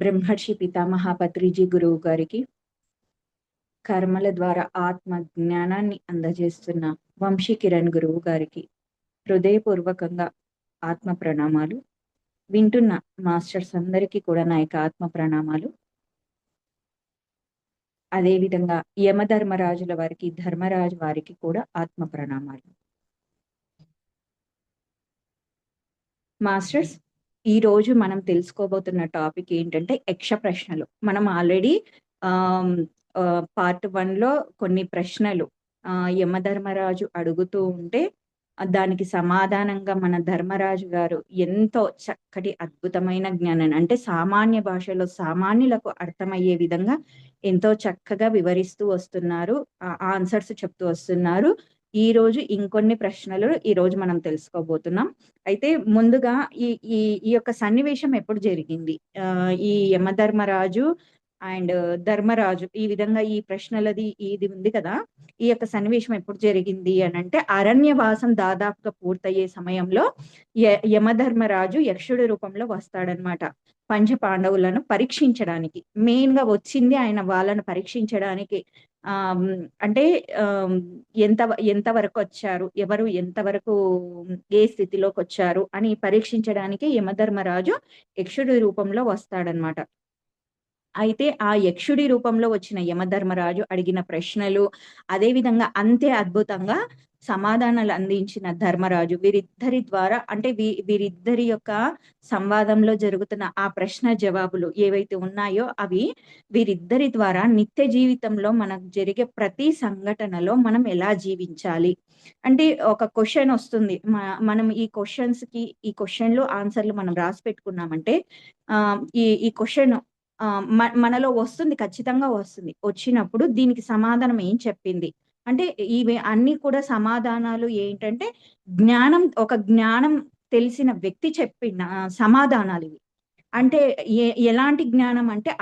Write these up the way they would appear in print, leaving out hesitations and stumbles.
బ్రహ్మర్షి పితామహ పత్రిజీ గురువు గారికి, కర్మల ద్వారా ఆత్మ జ్ఞానాన్ని అందజేస్తున్న వంశీ కిరణ్ గురువు గారికి హృదయపూర్వకంగా ఆత్మ ప్రణామాలు. వింటున్న మాస్టర్స్ అందరికీ కూడా నా యొక్క ఆత్మ ప్రణామాలు. అదేవిధంగా యమధర్మరాజుల వారికి, ధర్మరాజు వారికి కూడా ఆత్మ ప్రణామాలు. మాస్టర్స్, ఈ రోజు మనం తెలుసుకోబోతున్న టాపిక్ ఏంటంటే యక్ష ప్రశ్నలు. మనం ఆల్రెడీ పార్ట్ 1లో కొన్ని ప్రశ్నలు యమధర్మరాజు అడుగుతూ ఉంటే దానికి సమాధానంగా మన ధర్మరాజు గారు ఎంతో చక్కటి అద్భుతమైన జ్ఞానాన్ని, అంటే సామాన్య భాషలో సామాన్యులకు అర్థమయ్యే విధంగా ఎంతో చక్కగా వివరిస్తూ వస్తున్నారు, ఆన్సర్స్ చెప్తూ వస్తున్నారు. ఈ రోజు ఇంకొన్ని ప్రశ్నలు ఈ రోజు మనం తెలుసుకోబోతున్నాం. అయితే ముందుగా ఈ ఈ ఈ యొక్క సన్నివేశం ఎప్పుడు జరిగింది? ఈ యమధర్మరాజు అండ్ ధర్మరాజు ఈ విధంగా ఈ ప్రశ్నలది ఇది ఉంది కదా, ఈ యొక్క సన్నివేశం ఎప్పుడు జరిగింది అని అంటే అరణ్యవాసం దాదాపుగా పూర్తయ్యే సమయంలో యమధర్మరాజు యక్షుడి రూపంలో వస్తాడనమాట. పంచ పాండవులను పరీక్షించడానికి మెయిన్ గా వచ్చింది ఆయన, వాళ్ళను పరీక్షించడానికి. అంటే ఎంత ఎంతవరకు వచ్చారు, ఎవరు ఎంతవరకు ఏ స్థితిలోకి వచ్చారు అని పరీక్షించడానికి యమధర్మరాజు యక్షుడి రూపంలో వస్తాడనమాట. అయితే ఆ యక్షుడి రూపంలో వచ్చిన యమధర్మరాజు అడిగిన ప్రశ్నలు, అదేవిధంగా అంతే అద్భుతంగా సమాధానాలు అందించిన ధర్మరాజు, వీరిద్దరి ద్వారా అంటే వీరిద్దరి యొక్క సంవాదంలో జరుగుతున్న ఆ ప్రశ్న జవాబులు ఏవైతే ఉన్నాయో అవి వీరిద్దరి ద్వారా నిత్య జీవితంలో మనకు జరిగే ప్రతి సంఘటనలో మనం ఎలా జీవించాలి అంటే ఒక క్వశ్చన్ వస్తుంది. మనం ఈ క్వశ్చన్లు ఆన్సర్లు మనం రాసి పెట్టుకున్నామంటే ఈ క్వశ్చన్ మనలో వస్తుంది, ఖచ్చితంగా వస్తుంది. వచ్చినప్పుడు దీనికి సమాధానం ఏం చెప్పింది అంటే ఇవి అన్ని కూడా సమాధానాలు ఏంటంటే ఒక జ్ఞానం తెలిసిన వ్యక్తి చెప్పిన సమాధానాలు ఇవి. అంటే ఎలాంటి జ్ఞానం అంటే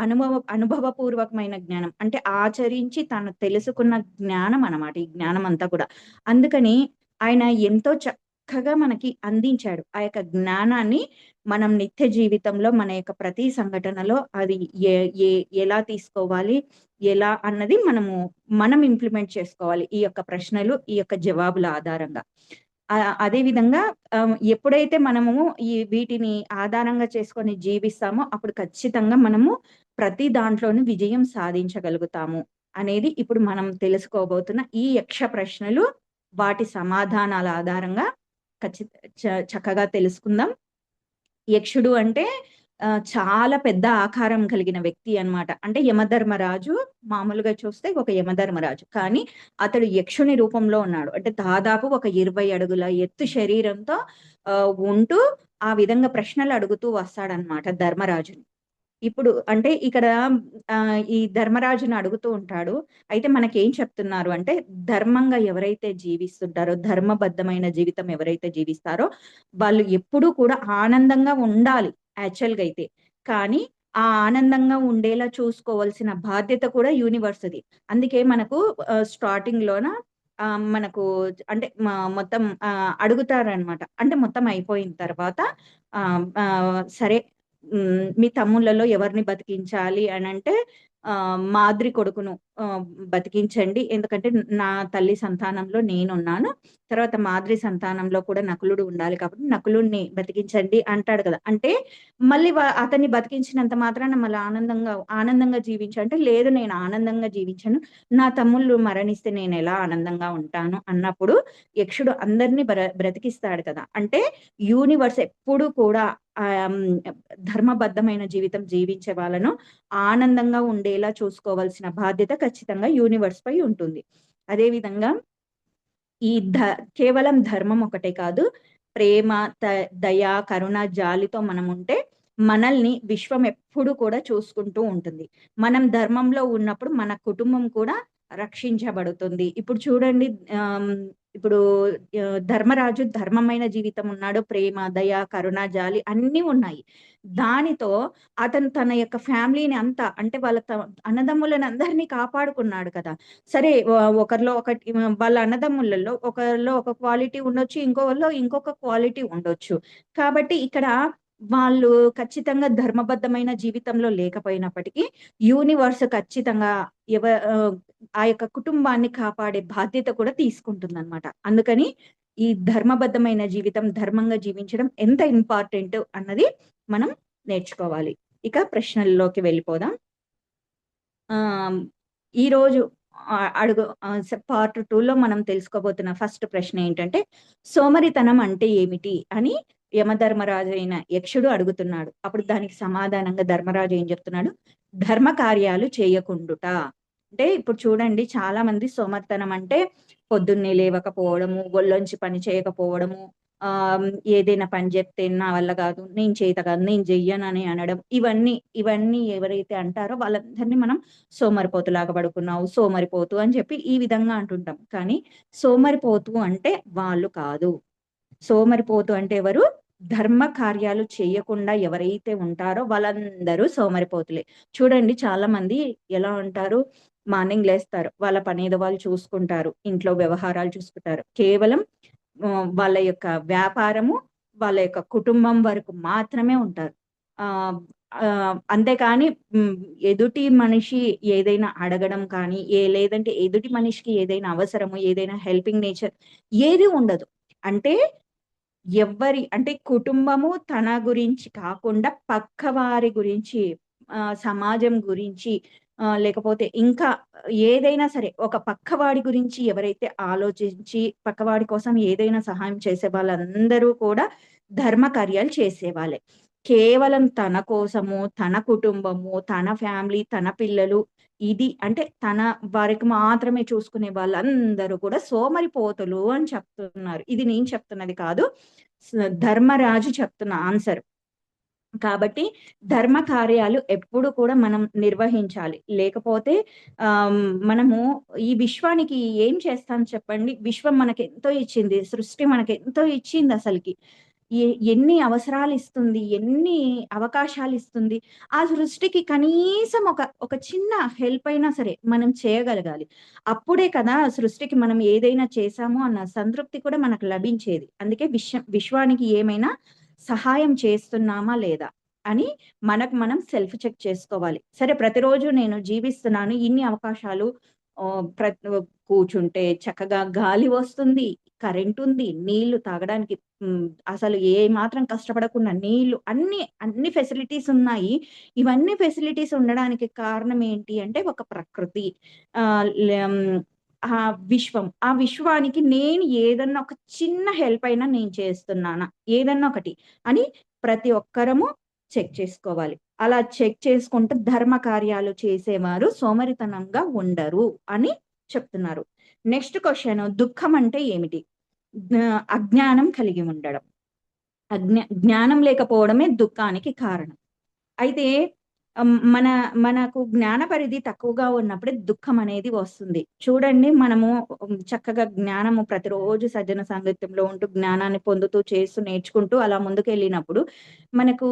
అనుభవపూర్వకమైన జ్ఞానం, అంటే ఆచరించి తను తెలుసుకున్న జ్ఞానం అన్నమాట ఈ జ్ఞానం అంతా కూడా. అందుకని ఆయన ఎంతో చక్కగా మనకి అందించాడు ఆ యొక్క జ్ఞానాన్ని. మనం నిత్య జీవితంలో మన యొక్క ప్రతి సంఘటనలో అది ఎలా తీసుకోవాలి, ఎలా అన్నది మనం ఇంప్లిమెంట్ చేసుకోవాలి ఈ యొక్క ప్రశ్నలు, ఈ యొక్క జవాబుల ఆధారంగా. అదే విధంగా ఎప్పుడైతే మనము వీటిని ఆధారంగా చేసుకొని జీవిస్తామో అప్పుడు ఖచ్చితంగా మనము ప్రతి దాంట్లోనూ విజయం సాధించగలుగుతాము అనేది ఇప్పుడు మనం తెలుసుకోబోతున్న ఈ యక్ష ప్రశ్నలు, వాటి సమాధానాల ఆధారంగా చక్కగా తెలుసుకుందాం. యక్షుడు అంటే చాలా పెద్ద ఆకారం కలిగిన వ్యక్తి అన్నమాట. అంటే యమధర్మరాజు మామూలుగా చూస్తే ఒక యమధర్మరాజు, కానీ అతడు యక్షుని రూపంలో ఉన్నాడు. అంటే దాదాపు ఒక 20 అడుగుల ఎత్తు శరీరంతో ఉంటూ ఆ విధంగా ప్రశ్నలు అడుగుతూ వస్తాడనమాట ధర్మరాజుని. ఇప్పుడు అంటే ఇక్కడ ఈ ధర్మరాజుని అడుగుతూ ఉంటాడు. అయితే మనకేం చెప్తున్నారు అంటే ధర్మంగా ఎవరైతే జీవిస్తుంటారో, ధర్మబద్ధమైన జీవితం ఎవరైతే జీవిస్తారో వాళ్ళు ఎప్పుడూ కూడా ఆనందంగా ఉండాలి యాక్చువల్గా అయితే. కానీ ఆ ఆనందంగా ఉండేలా చూసుకోవాల్సిన బాధ్యత కూడా యూనివర్స్ది. అందుకే మనకు స్టార్టింగ్ లోన మనకు అంటే మొత్తం అడుగుతారనమాట. అంటే మొత్తం అయిపోయిన తర్వాత సరే మీ తమ్ముళ్ళలో ఎవరిని బతికించాలి అని అంటే మాద్రి కొడుకును బతికించండి, ఎందుకంటే నా తల్లి సంతానంలో నేనున్నాను, తర్వాత మాద్రి సంతానంలో కూడా నకులుడు ఉండాలి కాబట్టి నకులుడిని బతికించండి అంటాడు కదా. అంటే మళ్ళీ అతన్ని బతికించినంత మాత్రాన మళ్ళీ ఆనందంగా జీవించంటే లేదు, నేను ఆనందంగా జీవించను, నా తమ్ముళ్ళు మరణిస్తే నేను ఎలా ఆనందంగా ఉంటాను అన్నప్పుడు యక్షుడు అందరినీ బ్రతికిస్తాడు కదా. అంటే యూనివర్స్ ఎప్పుడు కూడా ధర్మబద్ధమైన జీవితం జీవించే వాళ్ళను ఆనందంగా ఉండేలా చూసుకోవాల్సిన బాధ్యత ఖచ్చితంగా యూనివర్స్ పై ఉంటుంది. అదేవిధంగా ఈ కేవలం ధర్మం ఒకటే కాదు, ప్రేమ, దయ, కరుణ, జాలితో మనం ఉంటే మనల్ని విశ్వం ఎప్పుడు కూడా చూసుకుంటూ ఉంటుంది. మనం ధర్మంలో ఉన్నప్పుడు మన కుటుంబం కూడా రక్షించబడుతుంది. ఇప్పుడు చూడండి, ఇప్పుడు ధర్మరాజు ధర్మమైన జీవితం ఉన్నాడు, ప్రేమ, దయ, కరుణ, జాలి అన్నీ ఉన్నాయి. దానితో అతను తన యొక్క ఫ్యామిలీని అంతా, అంటే వాళ్ళ అన్నదమ్ములను అందరినీ కాపాడుకున్నాడు కదా. సరే, ఒకరిలో ఒకటి వాళ్ళ అన్నదమ్ములలో ఒకరిలో ఒక క్వాలిటీ ఉండొచ్చు, ఇంకొకరిలో ఇంకొక క్వాలిటీ ఉండొచ్చు. కాబట్టి ఇక్కడ వాళ్ళు ఖచ్చితంగా ధర్మబద్ధమైన జీవితంలో లేకపోయినప్పటికీ యూనివర్స్ ఖచ్చితంగా ఎవ ఆ యొక్క కుటుంబాన్ని కాపాడే బాధ్యత కూడా తీసుకుంటుందన్నమాట. అందుకని ఈ ధర్మబద్ధమైన జీవితం, ధర్మంగా జీవించడం ఎంత ఇంపార్టెంట్ అన్నది మనం నేర్చుకోవాలి. ఇక ప్రశ్నల్లోకి వెళ్ళిపోదాం. ఈరోజు పార్ట్ 2లో మనం తెలుసుకోబోతున్న ఫస్ట్ ప్రశ్న ఏంటంటే, సోమరితనం అంటే ఏమిటి అని యమధర్మరాజు అయిన యక్షుడు అడుగుతున్నాడు. అప్పుడు దానికి సమాధానంగా ధర్మరాజు ఏం చెప్తున్నాడు, ధర్మ కార్యాలు చేయకుండుట. అంటే ఇప్పుడు చూడండి, చాలా మంది సోమరితనం అంటే పొద్దున్నే లేవకపోవడము, ఒళ్ళొంచి పని చేయకపోవడము, ఆ ఏదైనా పని చెప్తే నా వల్ల కాదు, నేను చేత కాదు, నేను చెయ్యనని అనడం, ఇవన్నీ ఎవరైతే అంటారో వాళ్ళందరినీ మనం సోమరిపోతులాగా పడుకున్నావు, సోమరిపోతు అని చెప్పి ఈ విధంగా అంటుంటాం. కానీ సోమరిపోతు అంటే వాళ్ళు కాదు. సోమరిపోతు అంటే ఎవరు? ధర్మ కార్యాలు చేయకుండా ఎవరైతే ఉంటారో వాళ్ళందరూ సోమరిపోతులే. చూడండి, చాలా మంది ఎలా ఉంటారు, మార్నింగ్ లేస్తారు, వాళ్ళ పని ఏదో వాళ్ళు చూసుకుంటారు, ఇంట్లో వ్యవహారాలు చూసుకుంటారు, కేవలం వాళ్ళ యొక్క వ్యాపారము, వాళ్ళ యొక్క కుటుంబం వరకు మాత్రమే ఉంటారు. ఆ అంతేకాని ఎదుటి మనిషి ఏదైనా అడగడం కానీ, లేదంటే ఎదుటి మనిషికి ఏదైనా అవసరము, ఏదైనా హెల్పింగ్ నేచర్ ఏది ఉండదు. అంటే అంటే కుటుంబము తన గురించి కాకుండా పక్కవారి గురించి, సమాజం గురించి, లేకపోతే ఇంకా ఏదైనా సరే ఒక పక్కవాడి గురించి ఎవరైతే ఆలోచించి పక్కవాడి కోసం ఏదైనా సహాయం చేసే వాళ్ళందరూ కూడా ధర్మ కార్యాలు చేసేవాళ్ళే. కేవలం తన కోసము, తన కుటుంబము, తన ఫ్యామిలీ, తన పిల్లలు, ఇది అంటే తన వారికి మాత్రమే చూసుకునే వాళ్ళందరూ కూడా సోమరిపోతులు అని చెప్తున్నారు. ఇది నేను చెప్తున్నది కాదు, ధర్మరాజు చెప్తున్న ఆన్సర్. కాబట్టి ధర్మ కార్యాలు ఎప్పుడు కూడా మనం నిర్వహించాలి. లేకపోతే మనము ఈ విశ్వానికి ఏం చేస్తాం చెప్పండి? విశ్వం మనకెంతో ఇచ్చింది. సృష్టి మనకెంతో ఇచ్చింది అసలకి. ఎన్ని అవసరాలు ఇస్తుంది, ఎన్ని అవకాశాలు ఇస్తుంది. ఆ సృష్టికి కనీసం ఒక చిన్న హెల్ప్ అయినా సరే మనం చేయగలగాలి. అప్పుడే కదా సృష్టికి మనం ఏదైనా చేశాము అన్న సంతృప్తి కూడా మనకు లభించేది. అందుకే విశ్వానికి ఏమైనా సహాయం చేస్తున్నామా లేదా అని మనకు మనం సెల్ఫ్ చెక్ చేసుకోవాలి. సరే, ప్రతిరోజు నేను జీవిస్తున్నాను, ఇన్ని అవకాశాలు, కూర్చుంటే చక్కగా గాలి వస్తుంది, కరెంట్ ఉంది, నీళ్లు తాగడానికి అసలు ఏ మాత్రం కష్టపడకుండా నీళ్లు, అన్ని ఫెసిలిటీస్ ఉన్నాయి. ఇవన్నీ ఫెసిలిటీస్ ఉండడానికి కారణం ఏంటి అంటే ఒక ప్రకృతి, ఆ విశ్వం. ఆ విశ్వానికి నేను ఏదన్నా ఒక చిన్న హెల్ప్ అయినా నేను చేస్తున్నానా, ఏదన్నా ఒకటి అని ప్రతి ఒక్కరము చెక్ చేసుకోవాలి. అలా చెక్ చేసుకుంటూ ధర్మ కార్యాలు చేసేవారు సోమరితనంగా ఉండరు అని చెప్తున్నారు. నెక్స్ట్ క్వశ్చన్, దుఃఖం అంటే ఏమిటి? అజ్ఞానం కలిగి ఉండడం. జ్ఞానం లేకపోవడమే దుఃఖానికి కారణం. అయితే మనకు జ్ఞాన పరిధి తక్కువగా ఉన్నప్పుడే దుఃఖం అనేది వస్తుంది. చూడండి, మనము చక్కగా జ్ఞానము ప్రతిరోజు సజ్జన సాంగత్యంలో ఉంటూ జ్ఞానాన్ని పొందుతూ, చేస్తూ, నేర్చుకుంటూ అలా ముందుకెళ్ళినప్పుడు మనకు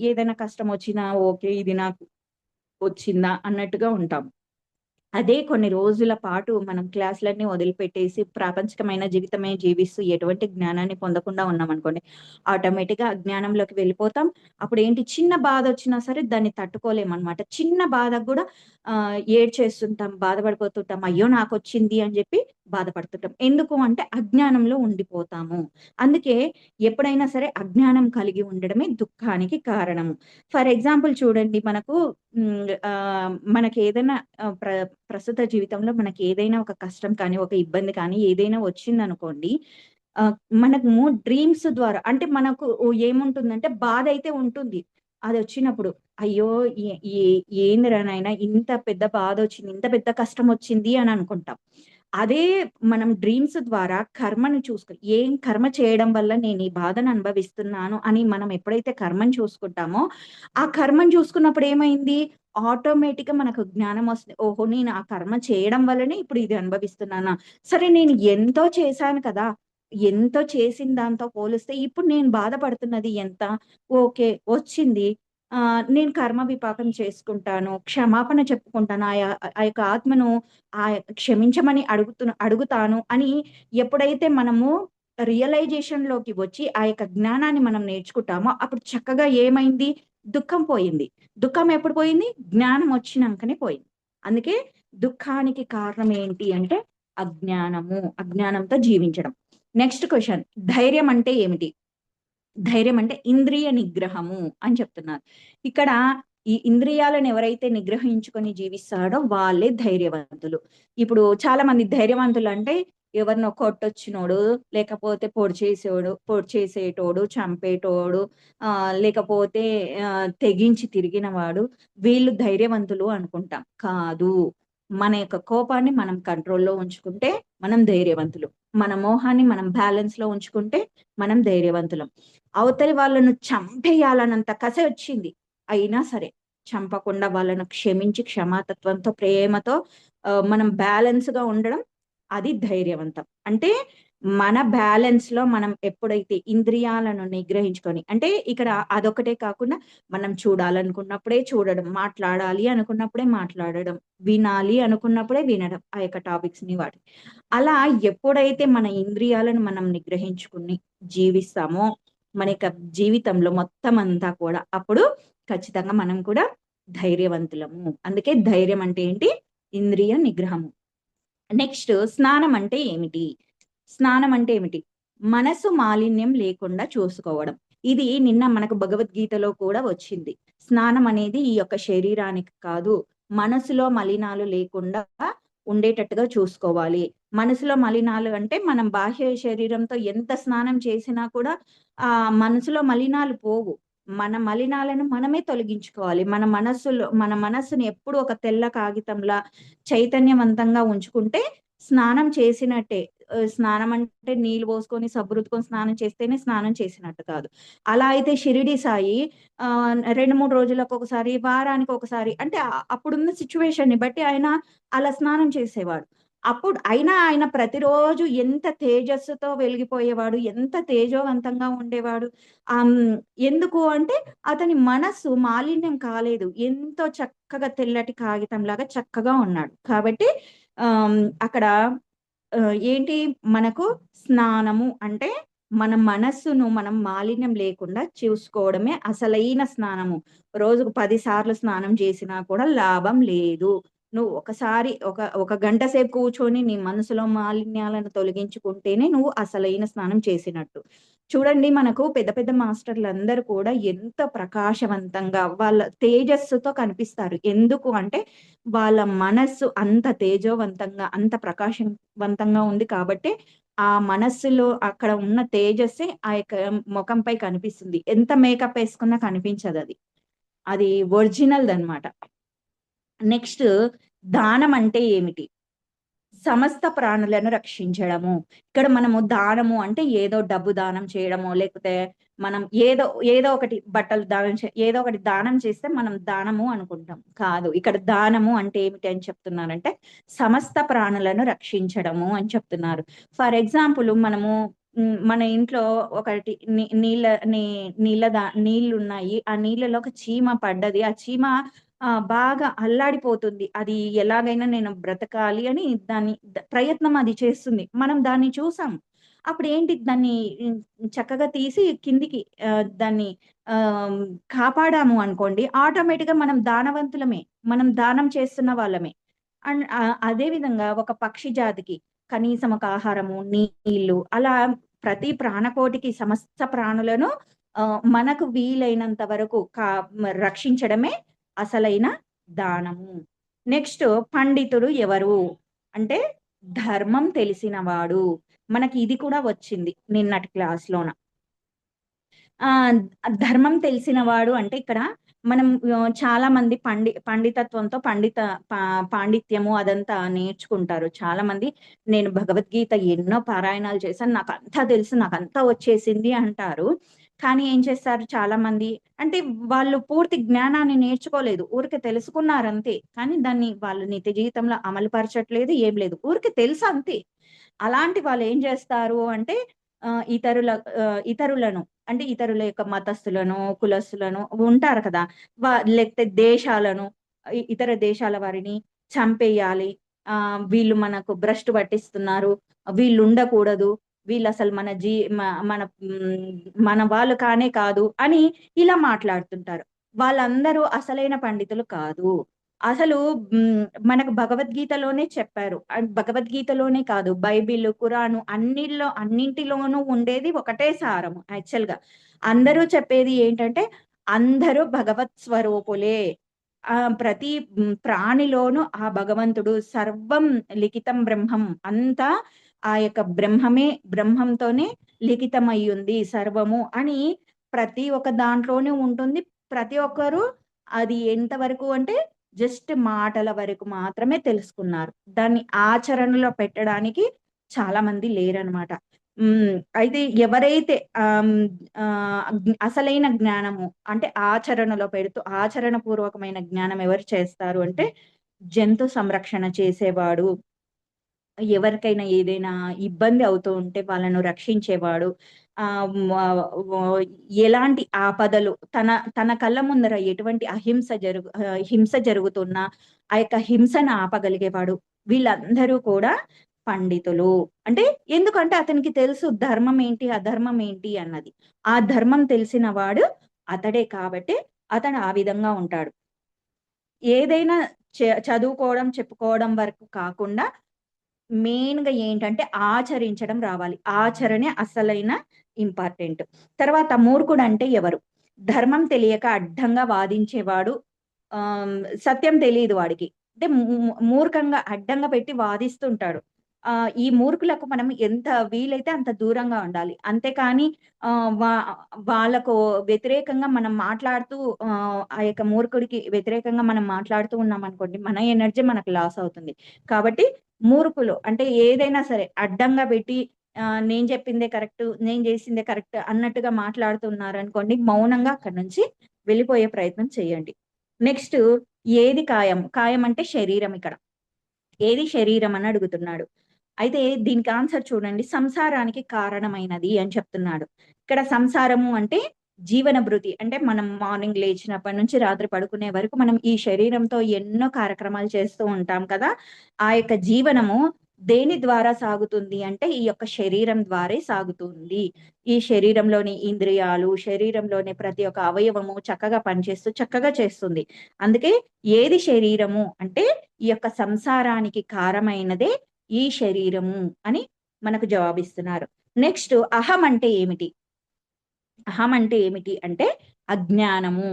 ఏదైనా కష్టం వచ్చినా ఓకే, ఇది నాకు వచ్చిందా అన్నట్టుగా ఉంటాం. అదే కొన్ని రోజుల పాటు మనం క్లాసులన్నీ వదిలిపెట్టేసి ప్రాపంచికమైన జీవితమే జీవిస్తూ ఎటువంటి జ్ఞానాన్ని పొందకుండా ఉన్నామనుకోండి, ఆటోమేటిక్‌గా అజ్ఞానంలోకి వెళ్ళిపోతాం. అప్పుడేంటి, చిన్న బాధొచ్చినా సరే దాన్ని తట్టుకోలేమనమాట. చిన్న బాధకు గూడా ఏడ్చేస్తుంటాం, బాధపడిపోతుంటాం. అయ్యో! నాకొచ్చింది అని జెప్పి బాధపడుతుంటాం. ఎందుకు అంటే అజ్ఞానంలో ఉండిపోతాము. అందుకే ఎప్పుడైనా సరే అజ్ఞానం కలిగి ఉండడమే దుఃఖానికి కారణము. ఫర్ ఎగ్జాంపుల్ చూడండి, మనకేదైనా ప్రస్తుత జీవితంలో మనకేదైనా ఒక కష్టం కానీ, ఒక ఇబ్బంది కానీ ఏదైనా వచ్చిందనుకోండి, మనము డ్రీమ్స్ ద్వారా అంటే మనకు ఏముంటుందంటే బాధైతే ఉంటుంది. అదొచ్చినప్పుడు అయ్యో! ఏ ఏ ఏందిరా నాయనా, ఇంత పెద్ద బాధొచ్చింది, ఇంత పెద్ద కష్టమొచ్చింది అని అనుకుంటాం. అదే మనం డ్రీమ్స్ ద్వారా కర్మను చూసుకొని, ఏం కర్మ చేయడం వల్ల నేను ఈ బాధను అనుభవిస్తున్నాను అని మనం ఎప్పుడైతే కర్మను చూసుకుంటామో, ఆ కర్మను చూసుకున్నప్పుడు ఏమైంది, ఆటోమేటిక్‌గా మనకు జ్ఞానం వస్తుంది. ఓహో! నేను ఆ కర్మ చేయడం వల్లనే ఇప్పుడు ఇది అనుభవిస్తున్నానా? సరే, నేను ఎంతో చేశాను కదా! ఎంతో చేసిన దాంతో పోలిస్తే ఇప్పుడు నేను బాధపడుతున్నది ఎంత? ఓకే, వచ్చింది. నేను కర్మ విపాకం చేసుకుంటాను, క్షమాపణ చెప్పుకుంటాను. ఆ యొక్క ఆత్మను క్షమించమని అడుగుతాను అని ఎప్పుడైతే మనము రియలైజేషన్ లోకి వచ్చి ఆ యొక్క జ్ఞానాన్ని మనం నేర్చుకుంటామో అప్పుడు చక్కగా ఏమైంది, దుఃఖం పోయింది. దుఃఖం ఎప్పుడు పోయింది, జ్ఞానం వచ్చినాకనే పోయింది. అందుకే దుఃఖానికి కారణం ఏంటి అంటే అజ్ఞానము, అజ్ఞానంతో జీవించడం. నెక్స్ట్ క్వశ్చన్, ధైర్యం అంటే ఏమిటి? ధైర్యం అంటే ఇంద్రియ నిగ్రహము అని చెప్తున్నారు. ఇక్కడ ఈ ఇంద్రియాలను ఎవరైతే నిగ్రహించుకొని జీవిస్తాడో వాళ్ళే ధైర్యవంతులు. ఇప్పుడు చాలా మంది ధైర్యవంతులు అంటే ఎవరినో కొట్టొచ్చినోడు, లేకపోతే పొడి చేసేటోడు, చంపేటోడు, లేకపోతే తెగించి తిరిగిన వాడు, వీళ్ళు ధైర్యవంతులు అనుకుంటాం. కాదు. మన యొక్క కోపాన్ని మనం కంట్రోల్‌లో ఉంచుకుంటే మనం ధైర్యవంతులు. మన మోహాన్ని మనం బ్యాలెన్స్‌లో ఉంచుకుంటే మనం ధైర్యవంతులం. అవతలి వాళ్ళను చంపేయాలన్నంత కసి వచ్చింది. అయినా సరే చంపకుండా వాళ్ళను క్షమించి క్షమాతత్వంతో, ప్రేమతో మనం బ్యాలెన్స్‌గా ఉండడం అది ధైర్యవంతం. అంటే మన బ్యాలెన్స్‌లో మనం ఎప్పుడైతే ఇంద్రియాలను నిగ్రహించుకొని, అంటే ఇక్కడ అదొక్కటే కాకుండా మనం చూడాలనుకున్నప్పుడే చూడడం, మాట్లాడాలి అనుకున్నప్పుడే మాట్లాడడం, వినాలి అనుకున్నప్పుడే వినడం ఆ యొక్క టాపిక్స్‌ని వాటి. అలా ఎప్పుడైతే మన ఇంద్రియాలను మనం నిగ్రహించుకుని జీవిస్తామో మన యొక్క జీవితంలో మొత్తం అంతా కూడా అప్పుడు ఖచ్చితంగా మనం కూడా ధైర్యవంతులము. అందుకే ధైర్యం అంటే ఏంటి? ఇంద్రియ నిగ్రహము. నెక్స్ట్ స్నానం అంటే ఏమిటి? స్నానం అంటే ఏమిటి? మనసు మాలిన్యం లేకుండా చూసుకోవడం. ఇది నిన్న మనకు భగవద్గీతలో కూడా వచ్చింది. స్నానం అనేది ఈ యొక్క శరీరానికి కాదు, మనసులో మలినాలు లేకుండా ఉండేటట్టుగా చూసుకోవాలి. మనసులో మలినాలు అంటే మనం బాహ్య శరీరంతో ఎంత స్నానం చేసినా కూడా మనసులో మలినాలు పోవు. మన మలినాలను మనమే తొలగించుకోవాలి. మన మనస్సుని ఎప్పుడు ఒక తెల్ల కాగితంలా చైతన్యవంతంగా ఉంచుకుంటే స్నానం చేసినట్టే. స్నానం అంటే నీళ్ళు పోసుకొని, సబ్బు రుద్దుకొని స్నానం చేస్తేనే స్నానం చేసినట్టు కాదు. అలా అయితే షిరిడి సాయి 2, 3 రోజులకొకసారి, వారానికొకసారి అంటే అప్పుడున్న సిట్యుయేషన్‌ని బట్టి ఆయన అలా స్నానం చేసేవాడు. అయినా ఆయన ప్రతిరోజు ఎంత తేజస్సుతో వెలిగిపోయేవాడు, ఎంత తేజోవంతంగా ఉండేవాడు. ఎందుకు అంటే అతని మనస్సు మాలిన్యం కాలేదు. ఎంతో చక్కగా తెల్లటి కాగితంలాగా చక్కగా ఉన్నాడు. కాబట్టి అక్కడ ఏంటి మనకు స్నానము అంటే మన మనస్సును మనం మాలిన్యం లేకుండా చూసుకోవడమే అసలైన స్నానము. రోజుకు 10 సార్లు స్నానం చేసినా కూడా లాభం లేదు. నువ్వు ఒకసారి ఒక గంట సేపు కూర్చొని నీ మనసులో మాలిన్యాలను తొలగించుకుంటేనే నువ్వు అసలైన స్నానం చేసినట్టు. చూడండి మనకు పెద్ద పెద్ద మాస్టర్‌లందరూ కూడా ఎంత ప్రకాశవంతంగా వాళ్ళ తేజస్సుతో కనిపిస్తారు. ఎందుకు అంటే వాళ్ళ మనస్సు అంత తేజోవంతంగా, అంత ప్రకాశవంతంగా ఉంది కాబట్టే ఆ మనస్సులో అక్కడ ఉన్న తేజస్సే ఆ యొక్క మొఖంపై కనిపిస్తుంది. ఎంత మేకప్ ఏసుకున్నా కనిపించదది. అది ఒరిజినల్‌దనమాట. నెక్స్ట్ దానం అంటే ఏమిటి? సమస్త ప్రాణులను రక్షించడము. ఇక్కడ మనము దానము అంటే ఏదో డబ్బు దానం చేయడమో, లేకపోతే మనం ఏదో ఒకటి బట్టలు దానం ఏదో ఒకటి దానం చేస్తే మనం దానము అనుకుంటాం. కాదు. ఇక్కడ దానము అంటే ఏమిటి అని చెప్తున్నారంటే, సమస్త ప్రాణులను రక్షించడము అని చెప్తున్నారు. ఫర్ ఎగ్జాంపుల్ మనము మన ఇంట్లో ఒకటి నీ నీళ్ళ నీ నీళ్లున్నాయి. ఆ నీళ్ళలో ఒక చీమ పడ్డది. ఆ చీమ బాగా అల్లాడిపోతుంది. అది ఎలాగైనా నేను బ్రతకాలి అని దాన్ని ప్రయత్నం అది చేస్తుంది. మనం దాన్ని చూసాం. అప్పుడేంటి దాన్ని చక్కగా తీసి కిందికి దాన్ని ఆహ్, కాపాడాము అనుకోండి, ఆటోమేటిక్‌గా మనం దానవంతులమే. మనం దానం చేస్తున్న వాళ్ళమే. అదే విధంగా ఒక పక్షి జాతికి కనీసం ఒక ఆహారము, నీళ్ళు అలా ప్రతి ప్రాణకోటికి సమస్త ప్రాణులను మనకు వీలైనంత వరకు రక్షించడమే అసలైన దానము. నెక్స్ట్ పండితుడు ఎవరు? అంటే ధర్మం తెలిసినవాడు. మనకి ఇది కూడా వచ్చింది నిన్నటి క్లాస్‌లోన. ధర్మం తెలిసినవాడు అంటే ఇక్కడ మనం చాలా మంది పండితత్వంతో పా పాండిత్యము అదంతా నేర్చుకుంటారు. చాలా మంది నేను భగవద్గీత ఎన్నో పారాయణాలు చేశాను. నాకంతా తెలుసు, నాకంతా వచ్చేసింది అంటారు. కానీ ఏం చేస్తారు చాలా మంది అంటే వాళ్ళు పూర్తి జ్ఞానాన్ని నేర్చుకోలేదు. ఊరికే తెలుసుకున్నారంతే. కానీ దాన్ని వాళ్ళు నిత్య జీవితంలో అమలు పరచట్లేదు. ఏం లేదు. ఊరికే తెలుసు అంతే. అలాంటి వాళ్ళు ఏం చేస్తారు అంటే ఆహ్, ఇతరుల ఇతరులను అంటే ఇతరుల యొక్క మతస్థులను, కులస్తులను ఉంటారు కదా! లేకపోతే దేశాలను, ఇతర దేశాల వారిని చంపేయాలి. వీళ్ళు మనకు భ్రష్టు పట్టిస్తున్నారు. వీళ్ళుండకూడదు. వీళ్ళు అసలు మన మన వాళ్ళు కానే కాదు అని ఇలా మాట్లాడుతుంటారు. వాళ్ళందరూ అసలైన పండితులు కాదు. అసలు మనకు భగవద్గీతలోనే చెప్పారు. అండ్ భగవద్గీతలోనే కాదు, బైబిల్, ఖురాను అన్నింటిలోనూ ఉండేది ఒకటే సారము యాక్చువల్‌గా. అందరూ చెప్పేది ఏంటంటే, అందరూ భగవత్ స్వరూపులే. ప్రతి ప్రాణిలోనూ ఆ భగవంతుడు సర్వం లిఖితం బ్రహ్మం. అంతా ఆ యొక్క బ్రహ్మంతోనే లిఖితమయ్యుంది సర్వము అని ప్రతి ఒక్క దాంట్లోనే ఉంటుంది. ప్రతి ఒక్కరు అది ఎంతవరకు అంటే జస్ట్ మాటల వరకు మాత్రమే తెలుసుకున్నారు. దాన్ని ఆచరణలో పెట్టడానికి చాలా మంది లేరనమాట. అయితే ఎవరైతే అసలైన జ్ఞానము అంటే ఆచరణలో పెడుతూ ఆచరణ పూర్వకమైన జ్ఞానం ఎవరు చేస్తారు అంటే, జంతు సంరక్షణ చేసేవాడు, ఎవరికైనా ఏదైనా ఇబ్బంది అవుతూ ఉంటే వాళ్ళను రక్షించేవాడు. ఎలాంటి ఆపదలు తన కళ్ళ ముందర ఎటువంటి హింస జరుగుతున్నా ఆ యొక్క హింసను ఆపగలిగేవాడు. వీళ్ళందరూ కూడా పండితులు. అంటే ఎందుకంటే అతనికి తెలుసు ధర్మం ఏంటి, అధర్మం ఏంటి అన్నది. ఆ ధర్మం తెలిసిన వాడు అతడే కాబట్టి అతడు ఆ విధంగా ఉంటాడు. ఏదైనా చదువుకోవడం, చెప్పుకోవడం వరకు కాకుండా మెయిన్‌గా ఏంటంటే ఆచరించడం రావాలి. ఆచరణే అసలైన ఇంపార్టెంట్. తర్వాత మూర్ఖుడంటే ఎవరు? ధర్మం తెలియక అడ్డంగా వాదించేవాడు. సత్యం తెలీదు వాడికి. అంటే మూర్ఖంగా అడ్డంగా పెట్టి వాదిస్తుంటాడు. ఈ మూర్ఖులకు మనం ఎంత వీలైతే అంత దూరంగా ఉండాలి. అంతేకాని ఆహ్, వా వాళ్ళకు వ్యతిరేకంగా మనం మాట్లాడుతూ ఆ యొక్క మూర్ఖుడికి వ్యతిరేకంగా మనం మాట్లాడుతూ ఉన్నామనుకోండి, మన ఎనర్జీ మనకు లాస్ అవుతుంది. కాబట్టి మూర్ఖులు అంటే ఏదైనా సరే అడ్డంగా పెట్టి నేను చెప్పిందే కరెక్ట్, నేను చేసిందే కరెక్ట్ అన్నట్టుగా మాట్లాడుతున్నారనుకోండి, మౌనంగా అక్కడి నుంచి వెళ్ళిపోయే ప్రయత్నం చేయండి. నెక్స్ట్ ఏది కాయం? కాయం అంటే శరీరం ఇక్కడ. ఏది శరీరం అని అడుగుతున్నాడు. అయితే దీనికి ఆన్సర్ చూడండి. సంసారానికి కారణమైనది అని చెప్తున్నాడు. ఇక్కడ సంసారము అంటే జీవన భృతి. అంటే మనం మార్నింగ్ లేచినప్పటి నుంచి రాత్రి పడుకునే వరకు మనం ఈ శరీరంతో ఎన్నో కార్యక్రమాలు చేస్తూ ఉంటాం కదా! ఆ యొక్క జీవనము దేని ద్వారా సాగుతుంది అంటే ఈ యొక్క శరీరం ద్వారే సాగుతుంది. ఈ శరీరంలోని ఇంద్రియాలు, శరీరంలోని ప్రతి ఒక్క అవయవము చక్కగా పనిచేస్తూ చక్కగా చేస్తుంది. అందుకే ఏది శరీరము అంటే ఈ యొక్క సంసారానికి కారమైనదే ఈ శరీరము అని మనకు జవాబిస్తున్నారు. నెక్స్ట్ అహం అంటే ఏమిటి? అహం అంటే ఏమిటి అంటే అజ్ఞానము.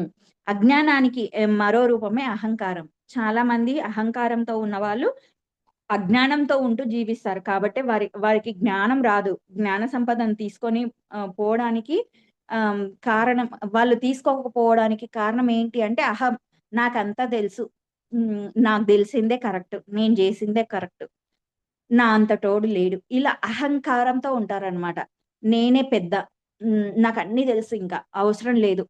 అజ్ఞానానికి మరో రూపమే అహంకారం. చాలా మంది అహంకారంతో ఉన్నవాళ్ళు అజ్ఞానంతో ఉంటూ జీవిస్తారు. కాబట్టే వారికి జ్ఞానం రాదు. జ్ఞాన సంపదను తీసుకొని పోవడానికి కారణం వాళ్ళు తీసుకోకపోవడానికి కారణం ఏంటి అంటే అహం. నాకంతా తెలుసు. నాకు తెలిసిందే కరెక్ట్. నేను జేసిందే కరెక్ట్. నా అంతటోడు లేడు. ఇలా అహంకారంతో ఉంటారనమాట. నేనే పెద్ద. నాకన్నీ తెలుసు ఇంకా. అవసరం లేదు.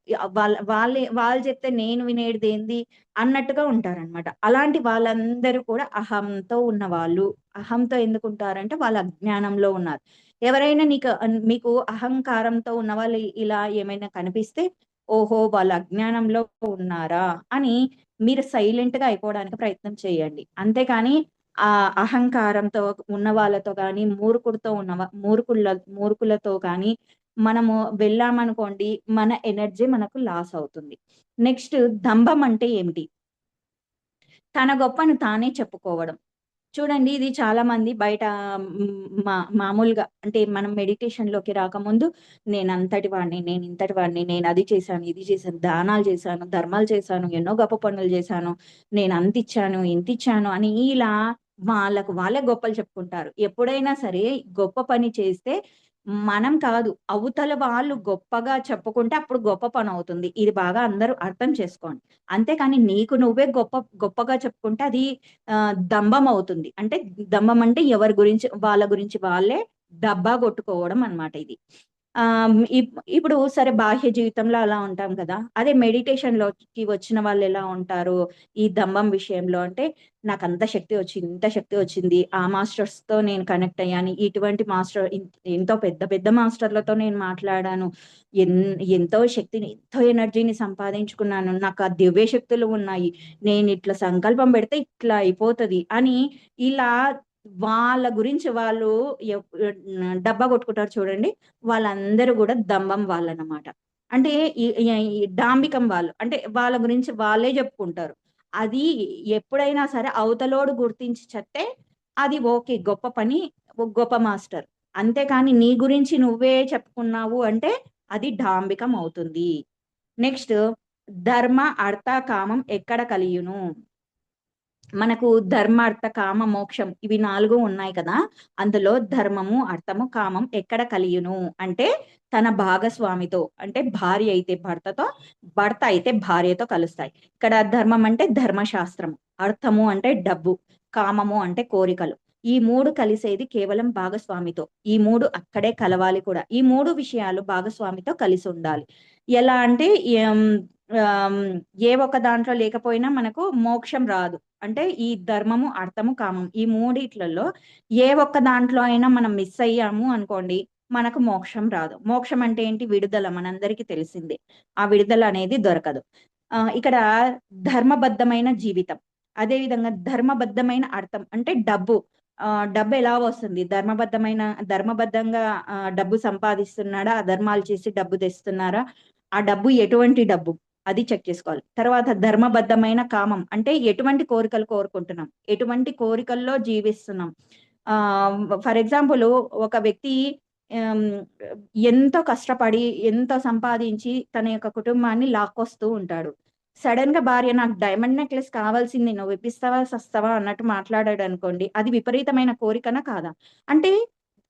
వాళ్ళు చెప్తే నేను వినేటిదేంది అన్నట్టుగా ఉంటారనమాట. అలాంటి వాళ్ళందరూ కూడా అహంతో ఉన్నవాళ్ళు. అహంతో ఎందుకుంటారంటే వాళ్ళు అజ్ఞానంలో ఉన్నారు. ఎవరైనా మీకు అహంకారంతో ఉన్నవాళ్ళు ఇలా ఏమైనా కనిపిస్తే, ఓహో! వాళ్ళు అజ్ఞానంలో ఉన్నారా అని మీరు సైలెంట్‌గా అయిపోవడానికి ప్రయత్నం చేయండి. అంతేకాని అహంకారంతో ఉన్న వాళ్ళతో గాని, మూర్ఖులతో కానీ మనము వెళ్ళామనుకోండి, మన ఎనర్జీ మనకు లాస్ అవుతుంది. నెక్స్ట్ దంభం అంటే ఏమిటి? తన గొప్పను తానే చెప్పుకోవడం. చూడండి ఇది చాలా మంది బయట మామూలుగా అంటే మనం మెడిటేషన్‌లోకి రాకముందు నేనంతటి వాడిని, నేనింతటి వాడిని, నేనది చేశాను, ఇది చేశాను, దానాలు చేశాను, ధర్మాలు చేశాను, ఎన్నో గొప్ప పనులు చేశాను, నేనంతిచ్చాను, ఇంతిచ్చాను అని ఇలా వాళ్ళకు వాళ్ళే గొప్పలు చెప్పుకుంటారు. ఎప్పుడైనా సరే గొప్ప పని చేస్తే మనం కాదు, అవతల వాళ్ళు గొప్పగా చెప్పుకుంటే అప్పుడు గొప్ప పనవుతుంది. ఇది బాగా అందరూ అర్థం చేసుకోండి. అంతేకాని నీకు నువ్వే గొప్పగా చెప్పుకుంటే అది దంభం అవుతుంది. అంటే దంభం అంటే ఎవరి గురించి వాళ్ళ గురించి వాళ్ళే డబ్బా కొట్టుకోవడం అన్నమాట ఇది. ఇప్పుడు సరే బాహ్య జీవితంలో అలా ఉంటాం కదా! అదే మెడిటేషన్‌లోకి వచ్చిన వాళ్ళెలా ఉంటారు? ఈ దంభం విషయంలో అంటే నాకంత శక్తి వచ్చింది, ఇంత శక్తి వచ్చింది. ఆ మాస్టర్స్‌తో నేను కనెక్ట్ అయ్యాను. ఇటువంటి మాస్టర్ ఎంతో పెద్ద పెద్ద మాస్టర్‌లతో నేను మాట్లాడాను. ఎన్ ఎంతో శక్తిని, ఎంతో ఎనర్జీని సంపాదించుకున్నాను. నాకు ఆ దివ్య శక్తులు ఉన్నాయి. నేనిట్లా సంకల్పం పెడితే ఇట్లా అయిపోతది అని ఇలా వాళ్ళ గురించి వాళ్ళు డబ్బా కొట్టుకుంటారు చూడండి, వాళ్ళందరూ కూడా దంభం వాళ్ళనమాట. అంటే ఈ డాంబికం వాళ్ళు, అంటే వాళ్ళ గురించి వాళ్ళే చెప్పుకుంటారు. అది ఎప్పుడైనా సరే అవతలోడు గుర్తించి చెప్తే అది ఓకే, గొప్ప పని, గొప్ప మాస్టర్. అంతేకాని నీ గురించి నువ్వే చెప్పుకున్నావు అంటే అది డాంబికం అవుతుంది. నెక్స్ట్, ధర్మ అర్థ కామం ఎక్కడ కలియును? మనకు ధర్మ అర్థ కామ మోక్షం ఇవి 4 ఉన్నాయి కదా. అందులో ధర్మము అర్థము కామం ఎక్కడ కలియును అంటే తన భాగస్వామితో, అంటే భార్య అయితే భర్తతో, భర్త అయితే భార్యతో కలుస్తాయి. ఇక్కడ ధర్మం అంటే ధర్మశాస్త్రం, అర్థము అంటే డబ్బు, కామము అంటే కోరికలు. ఈ 3 కలిసేది కేవలం భాగస్వామితో. ఈ 3 అక్కడే కలవాలి కూడా. ఈ 3 విషయాలు భాగస్వామితో కలిసి ఉండాలి. ఎలా అంటే ఆమ్, ఏ ఒక్క దాంట్లో లేకపోయినా మనకు మోక్షం రాదు. అంటే ఈ ధర్మము అర్థము కామం ఈ మూడిట్లలో ఏ ఒక్క దాంట్లో అయినా మనం మిస్ అయ్యాము అనుకోండి, మనకు మోక్షం రాదు. మోక్షం అంటే ఏంటి? విడుదల, మనందరికీ తెలిసిందే. ఆ విడుదల అనేది దొరకదు. ఇక్కడ ధర్మబద్ధమైన జీవితం, అదే విధంగా ధర్మబద్ధమైన అర్థం అంటే డబ్బు. డబ్బు ఎలా వస్తుంది? ధర్మబద్ధంగా డబ్బు సంపాదిస్తున్నాడా, అధర్మాలు చేసి డబ్బు తెస్తున్నారా, ఆ డబ్బు ఎటువంటి డబ్బు, అది చెక్ చేసుకోవాలి. తర్వాత ధర్మబద్ధమైన కామం అంటే ఎటువంటి కోరికలు కోరుకుంటున్నాం, ఎటువంటి కోరికల్లో జీవిస్తున్నాం. ఆ ఫర్ ఎగ్జాంపుల్, ఒక వ్యక్తి ఆమ్, ఎంతో కష్టపడి ఎంతో సంపాదించి తన యొక్క కుటుంబాన్ని లాక్కొస్తూ ఉంటాడు. సడన్ గా భార్య నాకు డైమండ్ నెక్లెస్ కావాల్సింది, నువ్వు ఇప్పిస్తావా సస్తావా అన్నట్టు మాట్లాడాడు అనుకోండి, అది విపరీతమైన కోరికనా కాదా? అంటే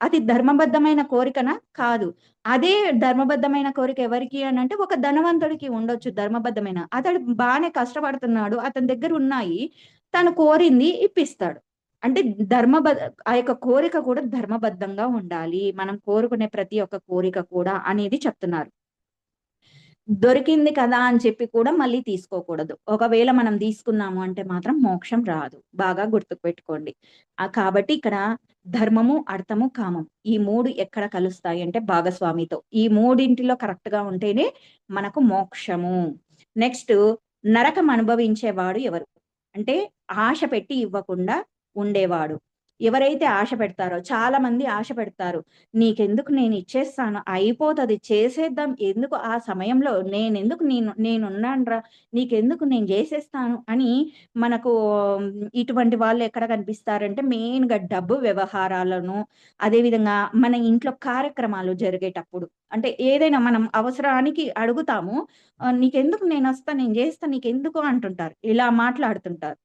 అది ధర్మబద్ధమైన కోరికనా? కాదు. అదే ధర్మబద్ధమైన కోరిక ఎవరికి అని అంటే ఒక ధనవంతుడికి ఉండొచ్చు ధర్మబద్ధమైన. అతడు బానే కష్టపడుతున్నాడు, అతని దగ్గర ఉన్నాయి, తను కోరింది ఇప్పిస్తాడు. అంటే ధర్మబ ఆ యొక్క కోరిక కూడా ధర్మబద్ధంగా ఉండాలి. మనం కోరుకునే ప్రతి ఒక్క కోరిక కూడా అనేది చెప్తున్నారు. దొరికింది కదా అని చెప్పి కూడా మళ్ళీ తీసుకోకూడదు. ఒకవేళ మనం తీసుకున్నాము అంటే మాత్రం మోక్షం రాదు. బాగా గుర్తుపెట్టుకోండి. కాబట్టి ఇక్కడ ధర్మము, అర్థము, కామం ఈ 3 ఎక్కడ కలుస్తాయి అంటే భాగస్వామితో. ఈ మూడింటిలో కరెక్ట్‌గా ఉంటేనే మనకు మోక్షము. నెక్స్ట్, నరకం అనుభవించేవాడు ఎవరు? అంటే ఆశ పెట్టి ఇవ్వకుండా ఉండేవాడు. ఎవరైతే ఆశ పెడతారో, చాలా మంది ఆశ పెడతారు. నీకెందుకు, నేను ఇచ్చేస్తాను, అయిపోతది, చేసేద్దాం, ఎందుకు ఆ సమయంలో నేనెందుకు, నేనున్నానురా, నీకెందుకు, నేను చేసేస్తాను అని మనకు ఇటువంటి వాళ్ళు ఎక్కడ కనిపిస్తారంటే మెయిన్‌గా డబ్బు వ్యవహారాలను, అదేవిధంగా మన ఇంట్లో కార్యక్రమాలు జరిగేటప్పుడు. అంటే ఏదైనా మనం అవసరానికి అడుగుతాము. నీకెందుకు, నేనొస్తా, నేను చేస్తా, నీకెందుకు అంటుంటారు. ఇలా మాట్లాడుతుంటారు.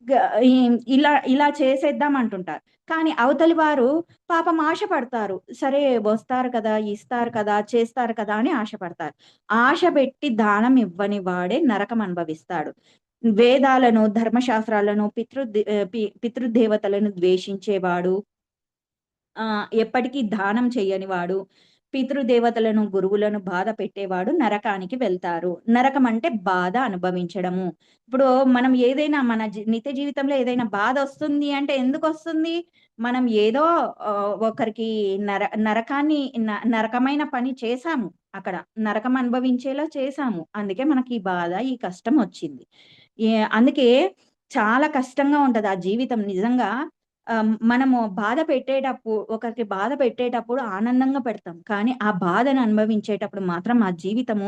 గ ఈ ఇలా ఇలా చేసేద్దాం అంటుంటారు. కానీ అవతలి వారు పాపం ఆశపడతారు. సరే వస్తారు కదా, ఇస్తారు కదా, చేస్తారు కదా అని ఆశపడతారు. ఆశ పెట్టి దానం ఇవ్వని వాడే నరకం అనుభవిస్తాడు. వేదాలను, ధర్మశాస్త్రాలను, పితృదేవతలను ద్వేషించేవాడు, ఎప్పటికీ దానం చెయ్యని వాడు, పితృదేవతలను, గురువులను బాధ పెట్టేవాడు నరకానికి వెళ్తారు. నరకం అంటే బాధ అనుభవించడము. ఇప్పుడు మనం ఏదైనా మన నిత్య జీవితంలో ఏదైనా బాధొస్తుంది అంటే ఎందుకొస్తుంది? మనం ఏదో ఒకరికి నరకాన్ని నరకమైన పని చేశాము అక్కడ. నరకం అనుభవించేలా చేశాము. అందుకే మనకి ఈ బాధ, ఈ కష్టం వచ్చింది. అందుకే చాలా కష్టంగా ఉంటది ఆ జీవితం నిజంగా. మనము ఒకరికి బాధ పెట్టేటప్పుడు ఆనందంగా పెడతాం. కానీ ఆ బాధను అనుభవించేటప్పుడు మాత్రం ఆ జీవితము